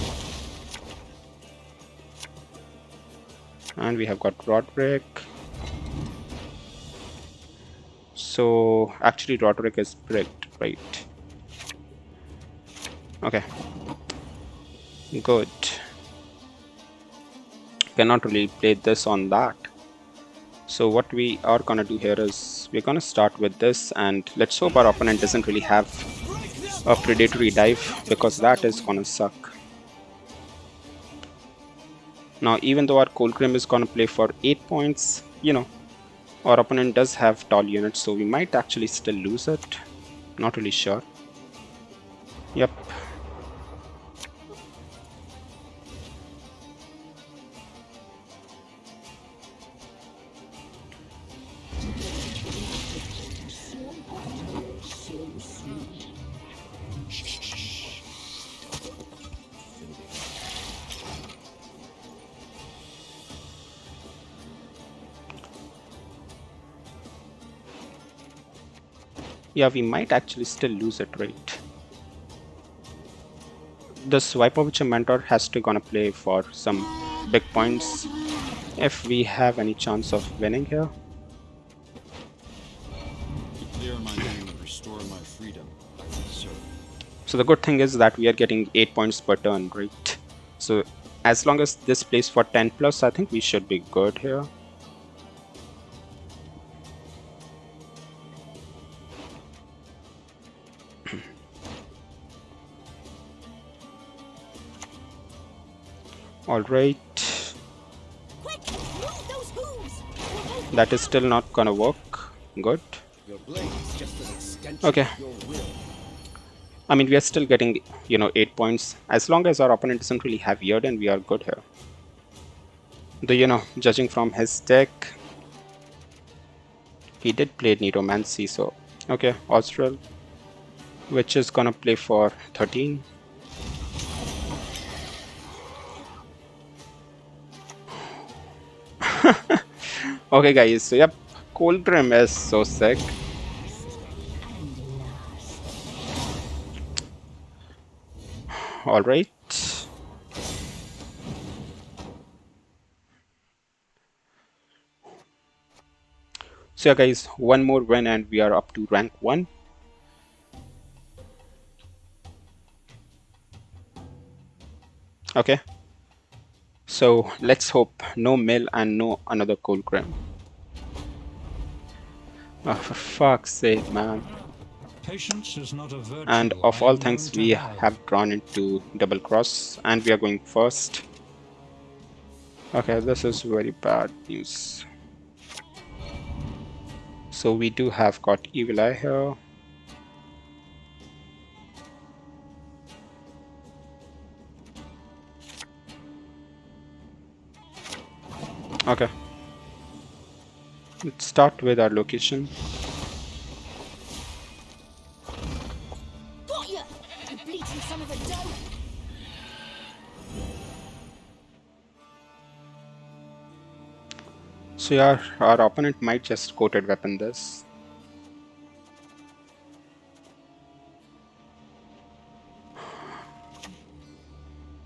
And we have got Roderick. So actually Roderick is bricked, right? Okay, good. Cannot really play this on that. So what we are gonna do here is we're gonna start with this, and let's hope our opponent doesn't really have a predatory dive, because that is gonna suck. Now even though our Kolgrim is gonna play for 8 points, you know, our opponent does have tall units, so we might actually still lose it. Not really sure. Yep. Yeah, we might actually still lose it, right? This Viper Mentor has to gonna play for some big points if we have any chance of winning here. Clear my name and restore my freedom, sir. So the good thing is that we are getting 8 points per turn, right? So as long as this plays for 10 plus, I think we should be good here. Alright. That is still not gonna work. Good. Your blade is just an extension Okay. of your will. I mean, we are still getting, you know, 8 points. As long as our opponent doesn't really have Yerden, we are good here. Though, you know, judging from his deck, he did play Neromancy, so okay, Austral, which is gonna play for 13. Okay guys, so yep, Kolgrim is so sick. Alright. So yeah guys, one more win and we are up to rank 1. Okay. So let's hope no mill and no another Kolgrim. Oh, for fuck's sake, man. Patience is not a virtue. And of all I am things, known to we have drawn into double cross and we are going first. Okay, this is very bad news. So we do have got Evil Eye here. Okay. Let's start with our location. Got ya! You bleating son of a doe! So yeah, our opponent might just coated weapon this.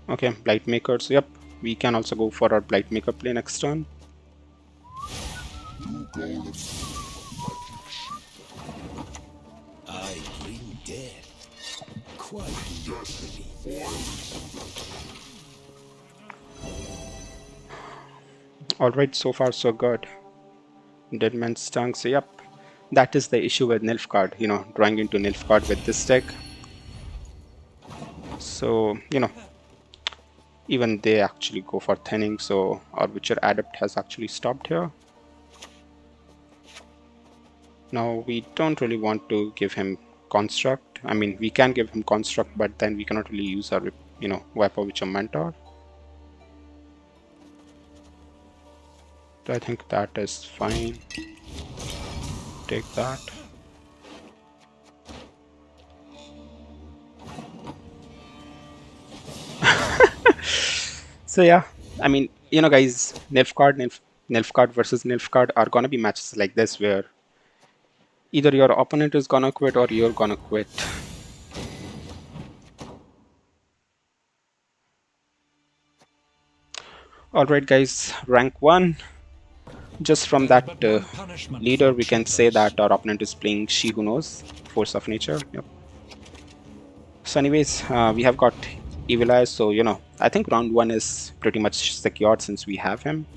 Okay, Blightmaker. So yep, we can also go for our Blightmaker play next turn. I bring death, quite literally. Alright, so far so good. Dead Man's Tongue. So yep, that is the issue with Nilfgaard, you know, drawing into Nilfgaard with this deck. So, you know, even they actually go for thinning, so our Witcher Adept has actually stopped here. Now we don't really want to give him Construct. I mean, we can give him Construct, but then we cannot really use our, you know, Viper Witcher Mentor. So I think that is fine. Take that. So yeah, I mean, you know guys, Nilfgaard versus Nilfgaard are gonna be matches like this where either your opponent is gonna quit or you're gonna quit. Alright guys, rank 1. Just from There is that but one punishment leader, for we can say cheaters. that our opponent is playing She Who Knows, Force of Nature. Yep. So anyways, we have got Evil Eye, so you know, I think round 1 is pretty much secured since we have him.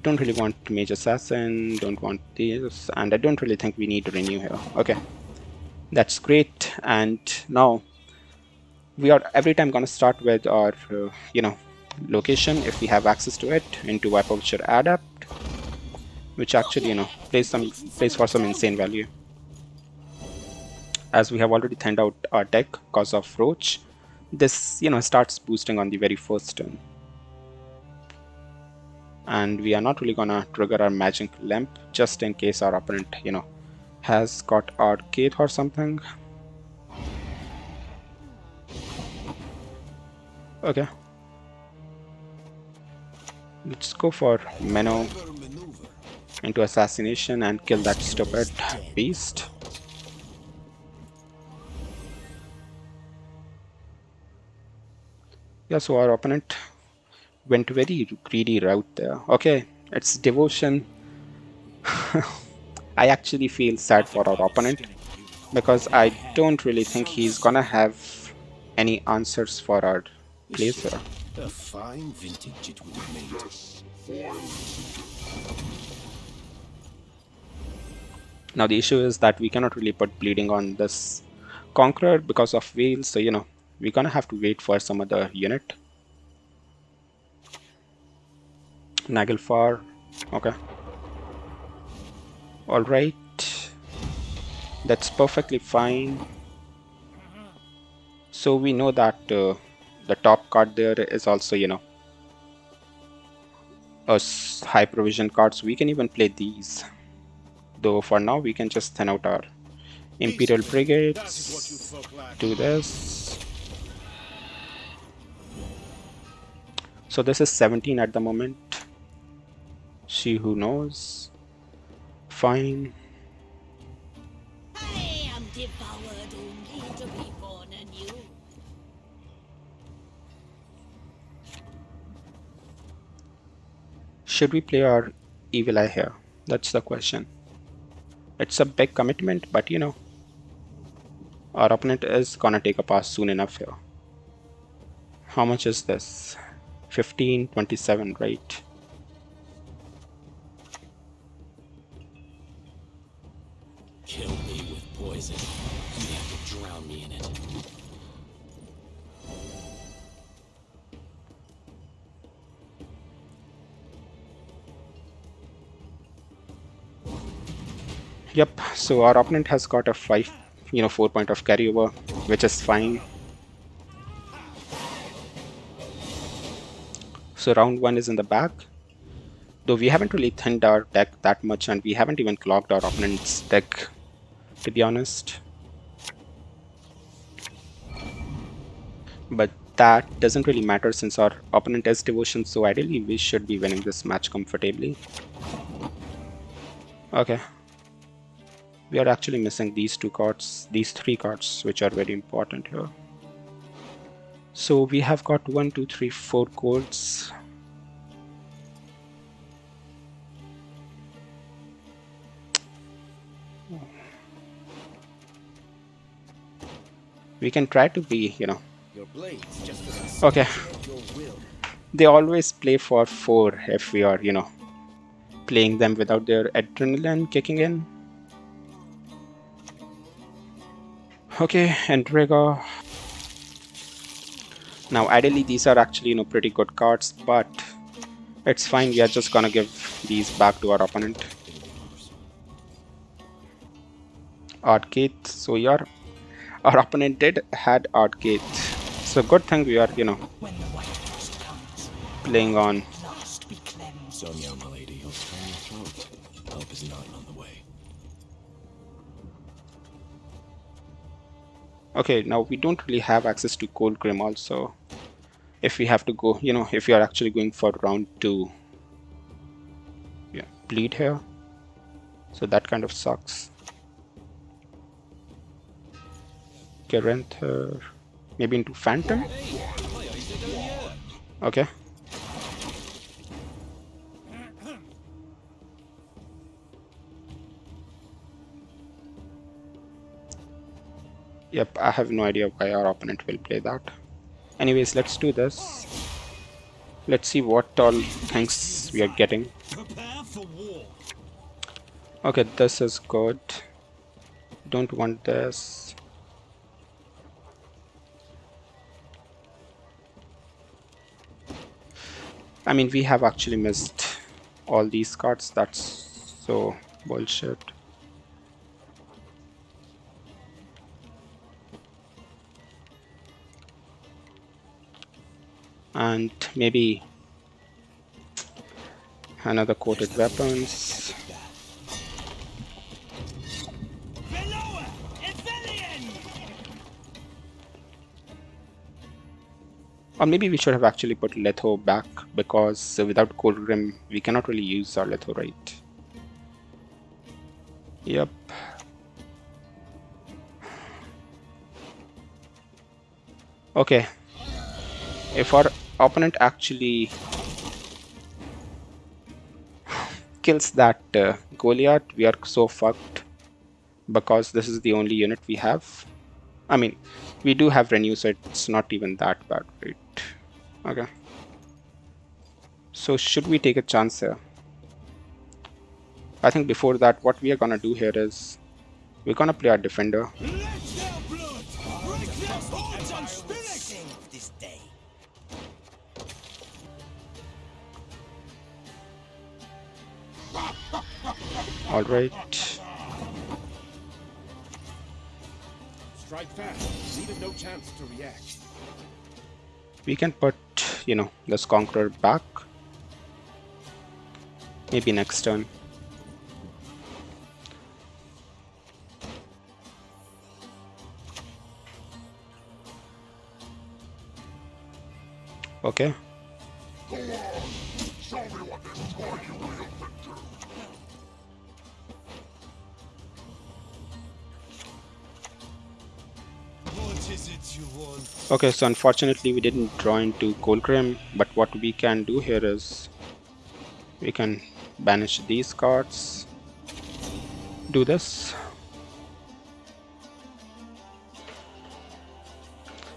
Don't really want Mage Assassin, don't want this, and I don't really think we need to renew here. Okay, that's great. And now we are every time gonna start with our you know, location if we have access to it into Viper Witcher Adept, which actually, you know, plays for some insane value. As we have already thinned out our deck because of Roach, this, you know, starts boosting on the very first turn. And we are not really gonna trigger our Magic Lamp just in case our opponent, you know, has got Arcade or something. Okay. Let's go for Menno into Assassination and kill that stupid beast. Yeah, so our opponent went very greedy route there. Okay, it's Devotion. I actually feel sad for our opponent because I don't really think he's gonna have any answers for our plays here. A fine vintage it would have made. Now the issue is that we cannot really put bleeding on this Conqueror because of Veil, so you know, we're gonna have to wait for some other unit. Nagelfar, okay. Alright, that's perfectly fine. So we know that the top card there is also, you know, a high provision card, so we can even play these. Though for now we can just thin out our Imperial Brigades, do this. So this is 17 at the moment. She Who Knows. Fine. I am devoured only to be born anew. Should we play our Evil Eye here? That's the question. It's a big commitment, but you know, our opponent is gonna take a pass soon enough here. How much is this? 15, 27, right? Kill me with poison. You'd have to drown me in it. Yep, so our opponent has got a 4 point of carryover, which is fine. So round 1 is in the bag. Though we haven't really thinned our deck that much and we haven't even clogged our opponent's deck, to be honest. But that doesn't really matter since our opponent is Devotion, so ideally we should be winning this match comfortably. Okay. We are actually missing these 2 cards, these 3 cards, which are very important here. So we have got 1, 2, 3, 4 golds. We can try to be, Your blades just about Okay. at your will. They always play for 4 if we are, playing them without their adrenaline kicking in. Okay, Entrega. Now, ideally, these are actually, pretty good cards, but it's fine. We are just gonna give these back to our opponent. Arcade. So, our opponent had Arcade. So, good thing we are, When the white host comes, playing on. last be cleansed. Sonia, my lady, you'll strain your throat. Help is not on the way. Okay, now we don't really have access to Kolgrim also. If we have to go, if we are actually going for round 2. Yeah, bleed here. So that kind of sucks. Gerenther. Maybe into Phantom? Okay. Yep, I have no idea why our opponent will play that. Anyways, let's do this. Let's see what all things we are getting. Prepare for war. Okay, this is good. Don't want this. I mean, we have actually missed all these cards. That's so bullshit. And maybe another coated weapons. Or maybe we should have actually put Letho back, because without Kolgrim we cannot really use our Letho, right? Yep. Okay. If our opponent actually kills that Goliath, we are so fucked, because this is the only unit we have. I mean, we do have Renew, so it's not even that bad, right? Okay. So should we take a chance here? I think before that, what we are gonna do here is we're gonna play our defender. All right. Strike fast. Leave it no chance to react. We can put, this Conqueror back. Maybe next turn. Okay. Okay, so unfortunately we didn't draw into Kolgrim, but what we can do here is we can banish these cards, do this.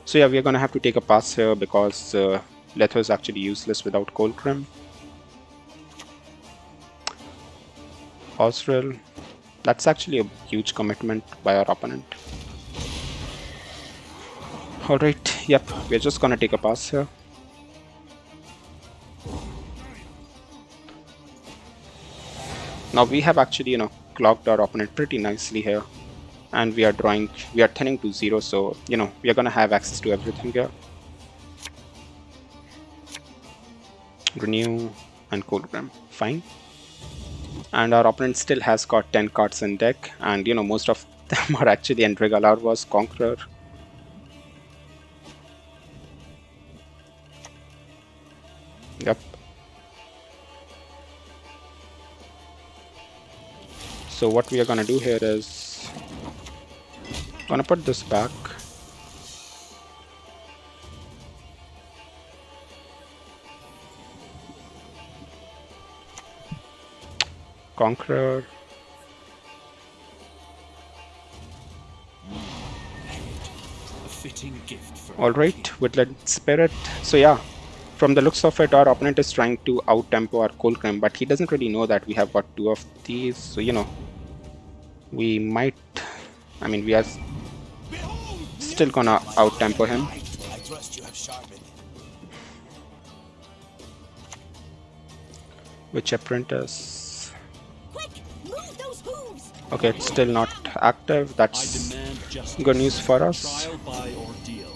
So yeah, we are gonna have to take a pass here because Letho is actually useless without Kolgrim. Osril, that's actually a huge commitment by our opponent. Alright, yep, we're just gonna take a pass here. Now we have actually, clocked our opponent pretty nicely here. And we are thinning to 0, so, we are gonna have access to everything here. Renew and Kolgrim, fine. And our opponent still has got 10 cards in deck, and, most of them are actually Endregalar was Conqueror. Yep. So what we are gonna do here is gonna put this back. Conqueror. A fitting gift for Alright, Woodland Spirit. So yeah, from the looks of it, our opponent is trying to out-tempo our Kolgrim, but he doesn't really know that we have got 2 of these. So, you know, we might... I mean, we are still gonna out-tempo him. I trust you have sharpened. Which apprentice? Quick, move those hooves! Okay, it's still not active. I That's demand justice. good news for us. Trial by ordeal.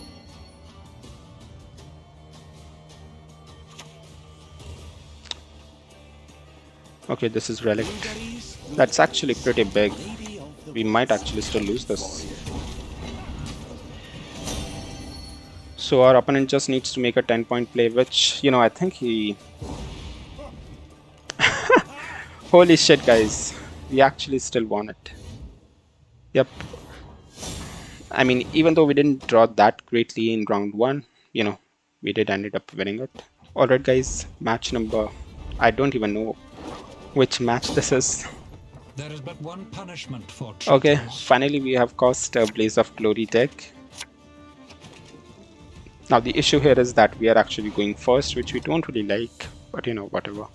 Okay, this is relic. That's actually pretty big. We might actually still lose this. So our opponent just needs to make a 10-point play, which, you know, I think he... Holy shit, guys. We actually still won it. Yep. I mean, even though we didn't draw that greatly in round 1, you know, we did ended up winning it. Alright, guys. Match number... I don't even know which match this is. There is but one punishment for Okay, traitors. finally we have cast a Blaze of Glory deck. Now the issue here is that we are actually going first, which we don't really like, but you know, whatever.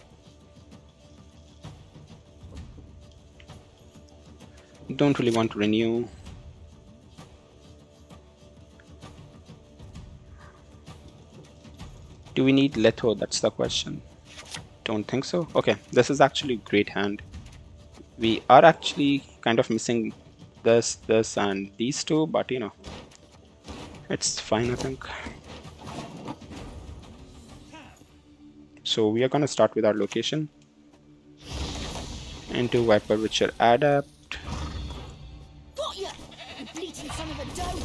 Don't really want to renew. Do we need Letho? That's the question. Don't think so. Okay, this is actually a great hand. We are actually kind of missing this, and these two, but you know, it's fine, I think. So we are gonna start with our location. Into Viper Witcher Adapt. Got ya! You bleating son of a doe!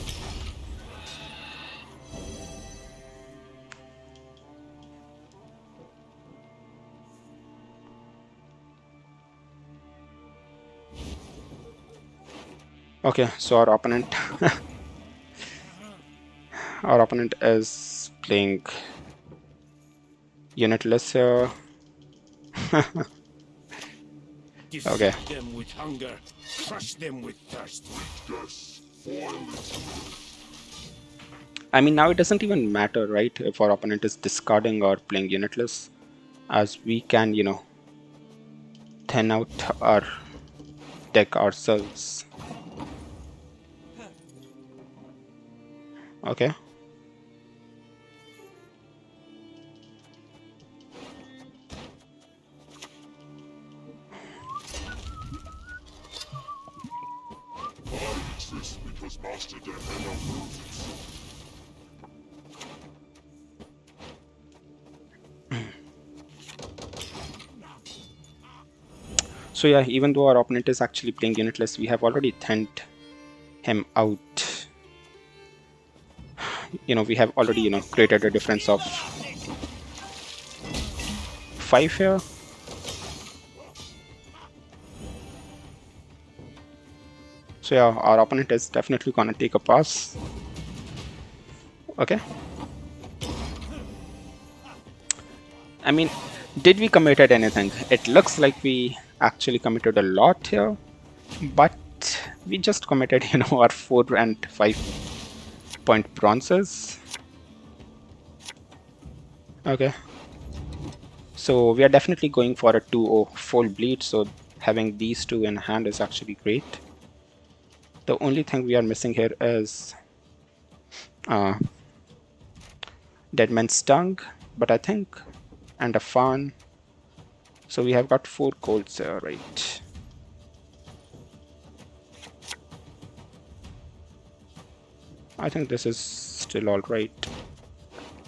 Okay, so our opponent our opponent is playing unitless here. Okay. Deceive them with hunger, crush them with thirst. I mean, now it doesn't even matter, right, if our opponent is discarding or playing unitless, as we can, you know, thin out our deck ourselves. Okay. So yeah, even though our opponent is actually playing unitless, we have already thinned him out. You know, we have already, you know, created a difference of 5 here. So yeah, our opponent is definitely gonna take a pass. Okay. I mean, did we committed anything? It looks like we actually committed a lot here, but we just committed, you know, our 4 and 5 point bronzes. Okay. So we are definitely going for a 2-0 full bleed, so having these two in hand is actually great. The only thing we are missing here is Dead Man's Tongue, but I think, and a Fawn. So we have got 4 colds there, right? I think this is still alright.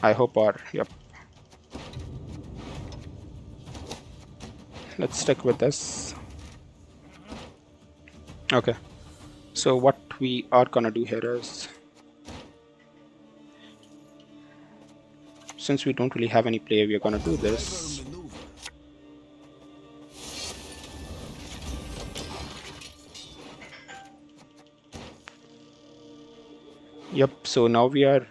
I hope our, yep. Let's stick with this. Okay. So what we are gonna do here is, since we don't really have any play, we are gonna do this. Yep, so now we are...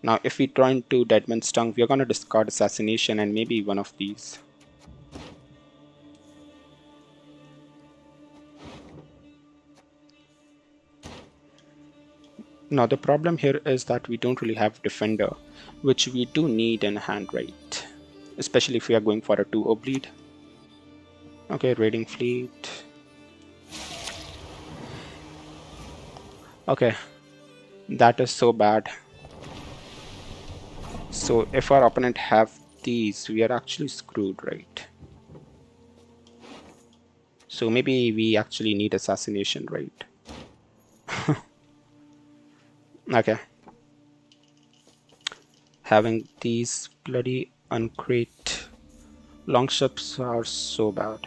now if we draw into Deadman's Tongue, we are going to discard Assassination and maybe one of these. Now the problem here is that we don't really have Defender, which we do need in hand, right? Especially if we are going for a 2 Obleed. Okay, Raiding Fleet. Okay, that is so bad. So if our opponent have these, we are actually screwed, right? So maybe we actually need Assassination, right? Okay. Having these bloody uncrate longships are so bad.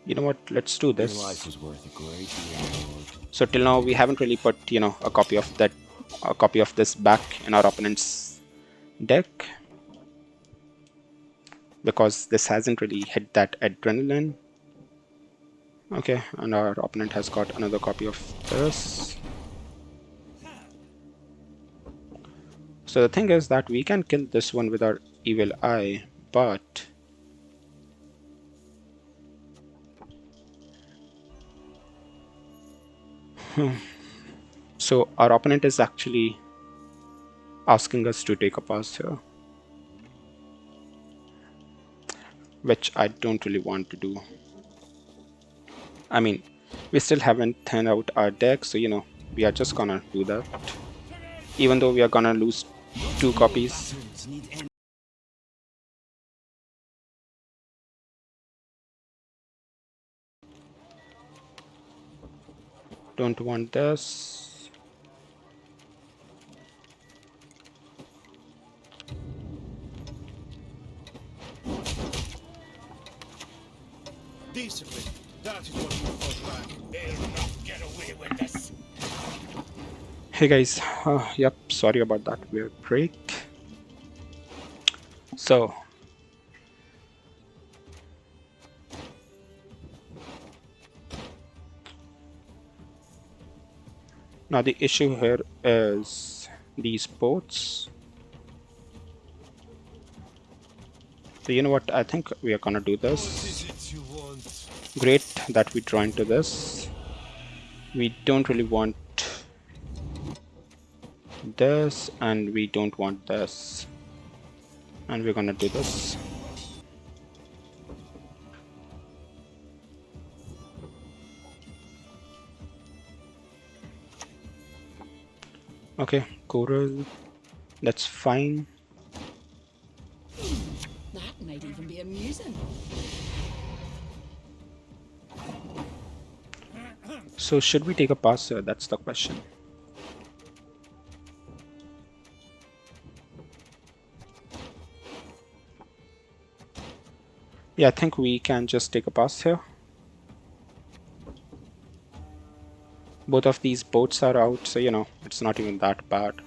You know what? Let's do this. Your life was worth a great deal, Lord. So till now we haven't really put, you know, a copy of this back in our opponent's deck, because this hasn't really hit that adrenaline. Okay, and our opponent has got another copy of this. So the thing is that we can kill this one with our Evil Eye, but so our opponent is actually asking us to take a pass here, which I don't really want to do. I mean, we still haven't thinned out our deck, so you know, we are just gonna do that, even though we are gonna lose 2 copies. Don't want this. Decently. That is what you fought back. They'll not get away with this. Hey guys, yep, sorry about that weird break. So now the issue here is these boats. So you know what, I think we are gonna do this. Great that we draw into this. We don't really want this, and we don't want this, and we're gonna do this. Okay, coral, that's fine. That might even be amusing. So should we take a pass here? That's the question. Yeah, I think we can just take a pass here. Both of these boats are out, so you know, it's not even that bad.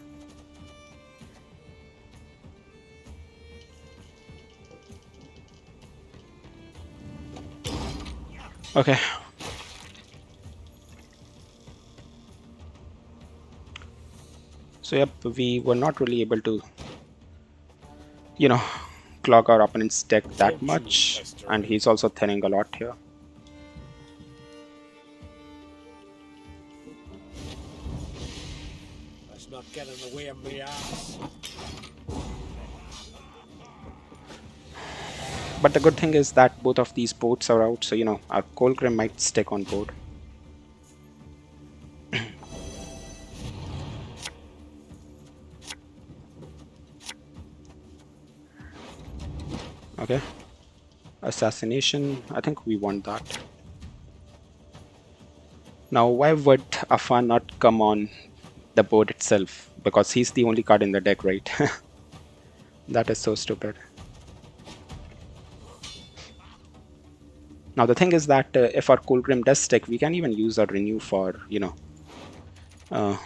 Okay. So yep, we were not really able to, you know, clog our opponent's deck that much, and he's also thinning a lot here. Let's not get in the way of me ass. But the good thing is that both of these boats are out, so you know, our Kolgrim might stick on board. Okay. Assassination, I think we want that. Now, why would Afan not come on the board itself? Because he's the only card in the deck, right? That is so stupid. Now, the thing is that if our Kolgrim does stick, we can even use our Renew for, you know,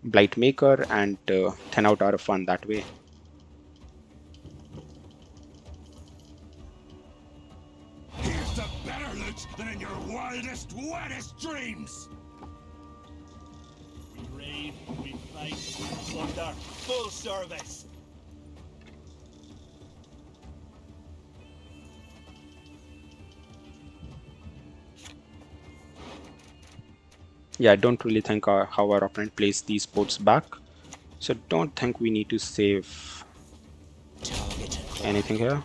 Blight Maker and thin out our Afan that way. a better loot than in your wildest, wettest dreams! We raid, we fight, we plunder, full service! Yeah, I don't really think how our opponent plays these ports back. So don't think we need to save anything here.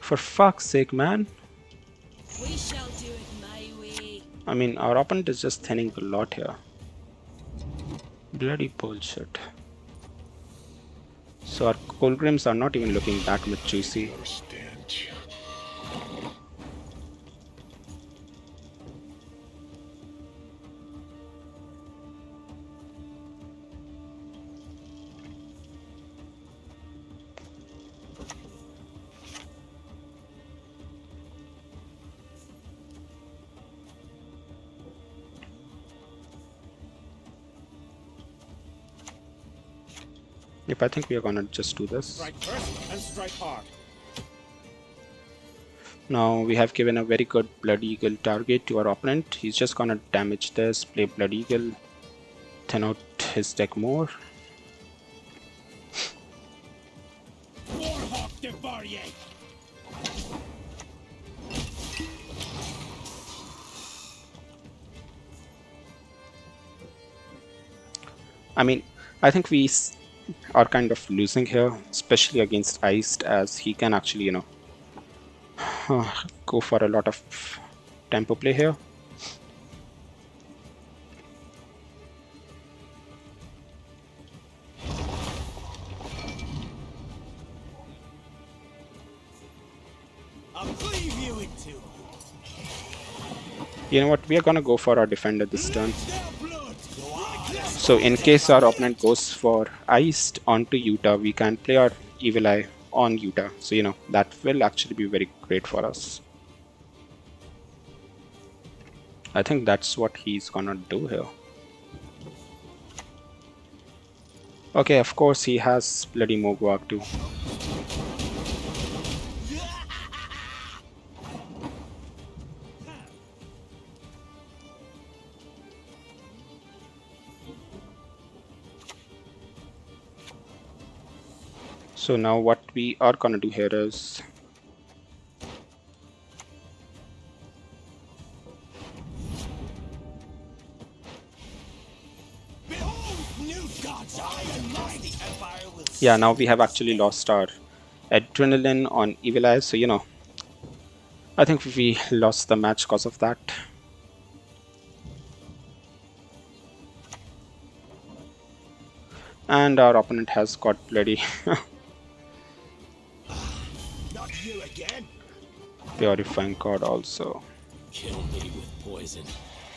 For fuck's sake, man. We shall do it my way. I mean, our opponent is just thinning a lot here. Bloody bullshit. So our Kolgrims are not even looking that much juicy. Yep, I think we are gonna just do this. Strike first and strike hard. Now we have given a very good Blood Eagle target to our opponent. He's just gonna damage this, play Blood Eagle, thin out his deck more. Warhawk de Barrier! I mean, I think we are kind of losing here, especially against Iced, as he can actually, you know, go for a lot of tempo play here. I'll cleave you in two! You know what, we are gonna go for our defender this turn. Their blood! So in case our opponent goes for Iced onto Utah, we can play our Evil Eye on Utah. So, you know, that will actually be very great for us. I think that's what he's gonna do here. Okay, of course he has bloody Mogwag too. So now what we are gonna do here is yeah, now we have actually lost our adrenaline on Evil Eye, so you know, I think we lost the match because of that. And our opponent has got bloody Not you again! Purifying card also. Kill me with poison.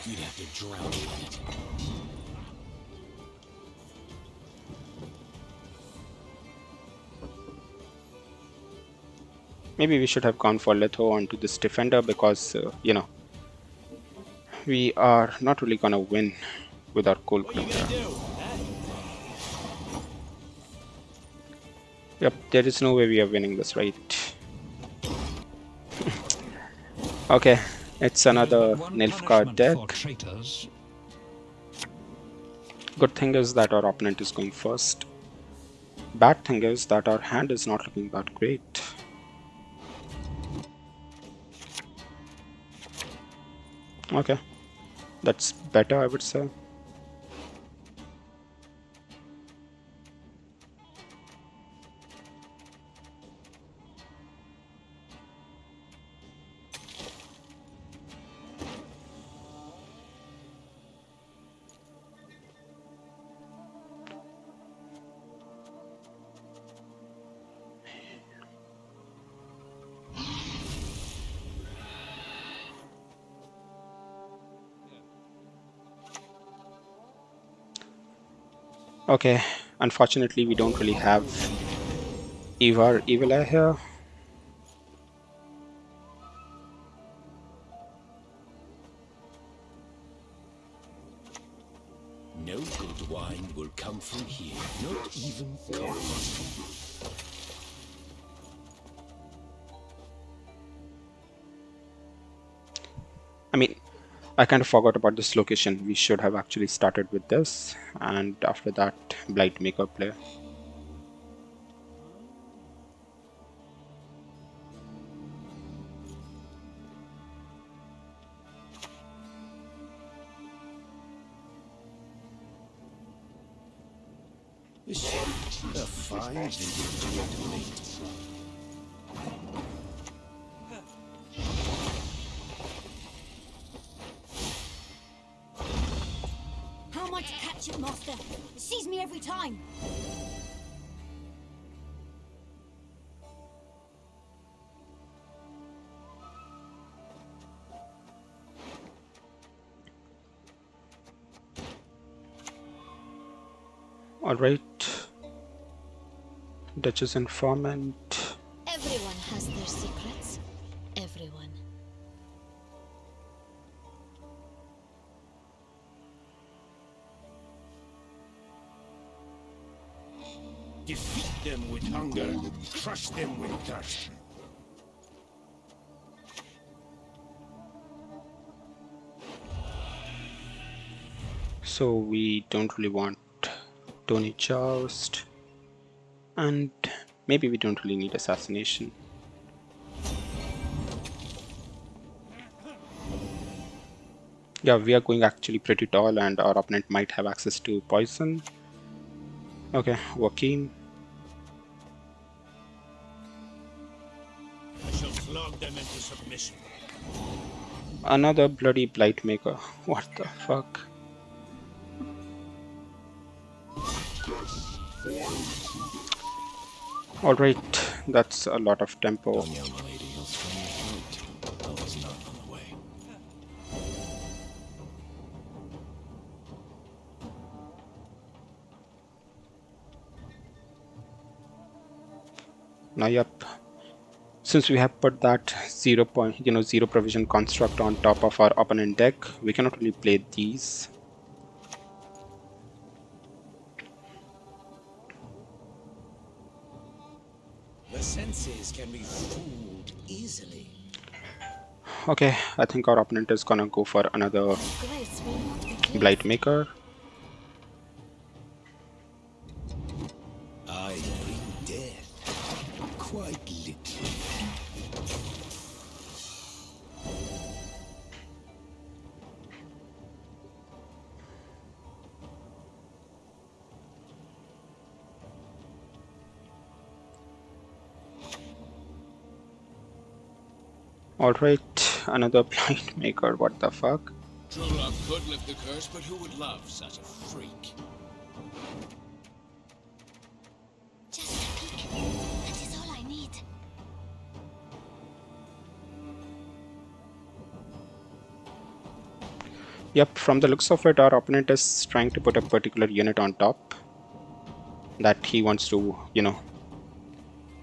You'd have to drown me in it. Maybe we should have gone for Letho onto this defender because, you know, we are not really gonna win with our Kolgrim here. Yep, there is no way we are winning this, right? Okay, it's another One Nilfgaard punishment deck. for traitors. Good thing is that our opponent is going first. Bad thing is that our hand is not looking that great. Okay, that's better, I would say. Okay, unfortunately we don't really have Ivar Evil here. No good wine will come from here, not even compost. I mean, I kind of forgot about this location. We should have actually started with this, and after that, Blightmaker play. This is a fine vintage mate. How am I to catch it, Master? It sees me every time. Alright. Duchess Informant. Everyone has their secrets. Everyone. Defeat them with hunger, crush them with thirst. So we don't really want Tony Joust. And maybe we don't really need Assassination. Yeah, we are going actually pretty tall and our opponent might have access to poison. Okay, Joaquin. I shall flog them into submission. Another bloody Blightmaker. What the fuck? Alright, that's a lot of tempo. Young lady, you'll swing your throat. I was not on the way. Now, yep. Since we have put that 0 provision construct on top of our opponent deck, we cannot really play these. The senses can be fooled easily. Okay, I think our opponent is gonna go for another Grace will not be pleased. Blightmaker. I bring death. Quite literally. Alright, another Blightmaker, what the fuck? True love could lift the curse, but who would love such a freak? Just a peek. That is all I need. Yep, from the looks of it, our opponent is trying to put a particular unit on top that he wants to,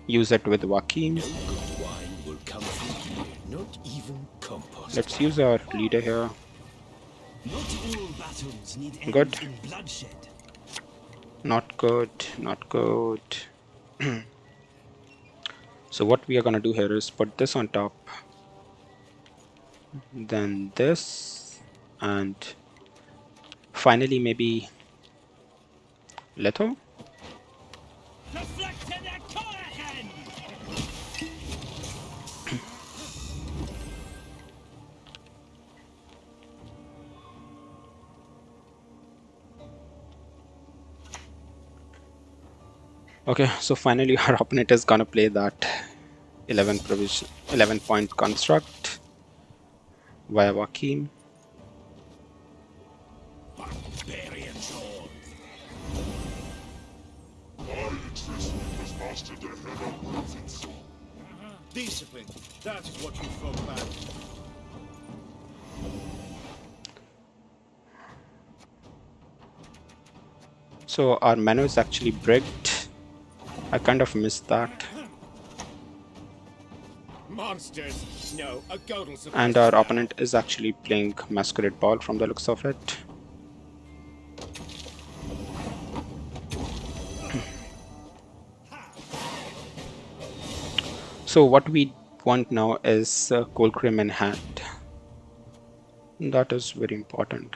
use it with Joaquin. No good wine will come from here, not even compost. Let's use our leader here. Not all battles need end Good. in bloodshed. Not good, not good. So what we are gonna do here is put this on top, then this, and finally maybe Leto? Reflect in their Korachen! Okay, so finally our opponent is gonna play that 11 point construct via Joaquin. Barbarian sword. Discipline. That is what you folk lack. So So our menu is actually bricked. I kind of missed that. Monsters! No, a goat will suffice. And our opponent is actually playing Masquerade Ball from the looks of it. So what we want now is Kolgrim in hand. That is very important.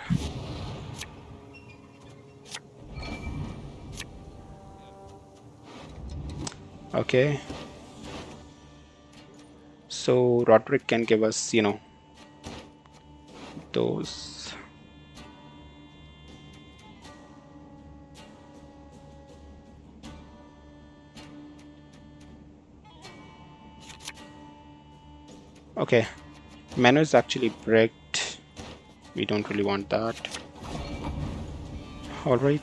Okay. So Roderick can give us, those. Okay. Menu is actually bricked. We don't really want that. Alright.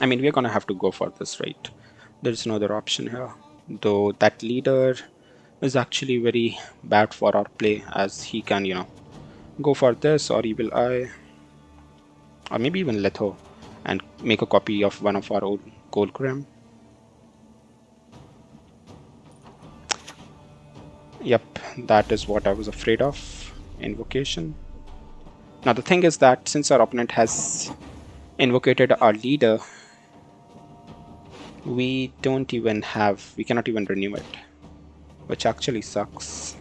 I mean, we're gonna have to go for this, right? There's no other option here. Though that leader is actually very bad for our play, as he can, go for this or Evil Eye, or maybe even Letho, and make a copy of one of our old Kolgrim. Yep, that is what I was afraid of. Invocation. Now the thing is that since our opponent has invocated our leader, we cannot even renew it, which actually sucks.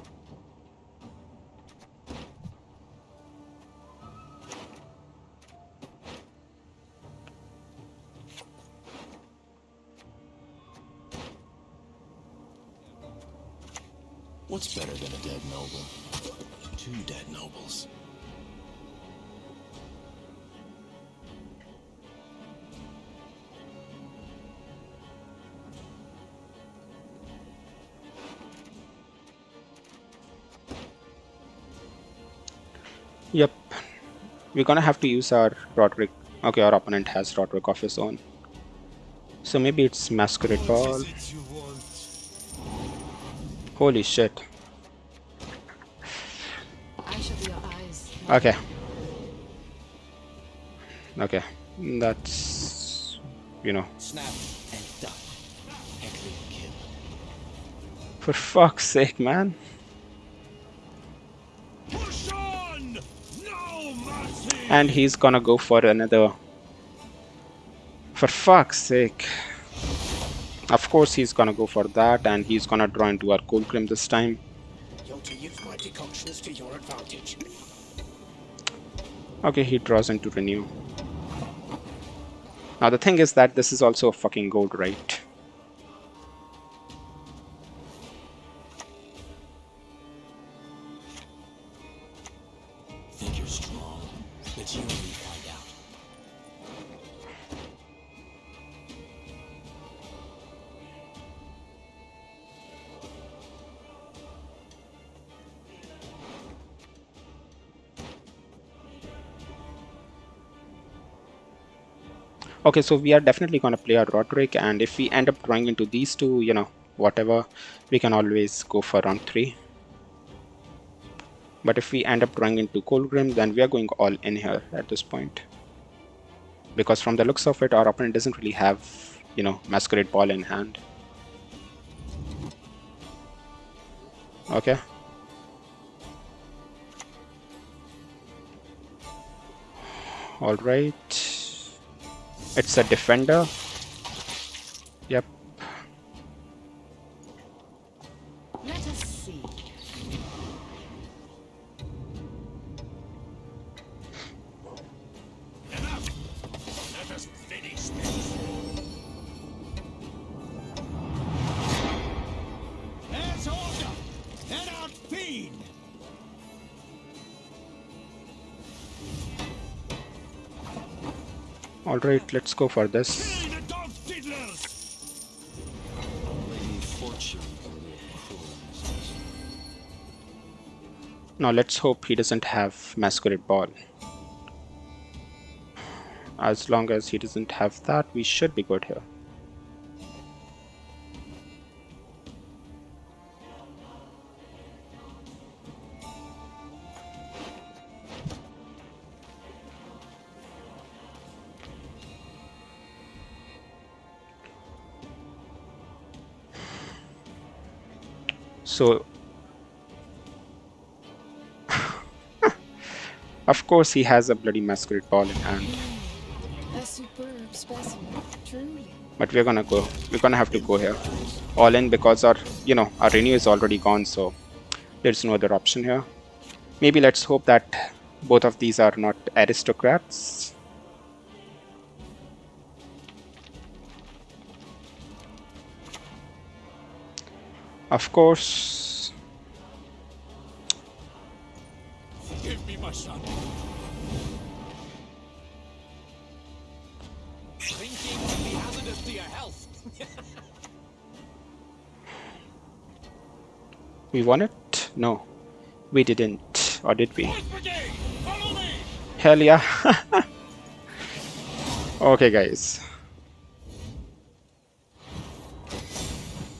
What's better than a dead noble? 2 dead nobles. Yep, we're gonna have to use our Roderick. Okay, our opponent has Roderick of his own, so maybe it's Masquerade Ball. Holy shit. I shall be your eyes. Okay. Okay, that's, Snap and done. Heckling kill. for fuck's sake, man. Push on! No mercy! And he's gonna go for another. For fuck's sake. Of course he's gonna go for that, and he's gonna draw into our Kolgrim this time. You're to use my decoctions to your advantage. Okay, he draws into Renew. Now the thing is that this is also a fucking gold, right? Think you're strong, but you only find out. Okay, so we are definitely gonna play our Roderick, and if we end up drawing into these two, whatever, we can always go for round 3. But if we end up drawing into Kolgrim, then we are going all in here at this point. Because from the looks of it, our opponent doesn't really have, Masquerade Ball in hand. Okay. Alright. It's a defender. Yep. Let us see. Enough! Let us finish this. There's order! Head out, fiend! Alright, let's go for this. Kill the dog diddlers! Lady Fortune a little cruel in this case. Now let's hope he doesn't have Masquerade Ball. As long as he doesn't have that, we should be good here. So, of course, he has a bloody masquerade ball in hand. A superb specimen, truly. But we're gonna go. We're gonna have to go here, all in, because our our renew is already gone. So there's no other option here. Maybe let's hope that both of these are not aristocrats. Of course. Give me my son. Drinking can be hazardous to your health. We won it? No, we didn't. Or did we? Brigade, follow me. Hell yeah. Okay, guys.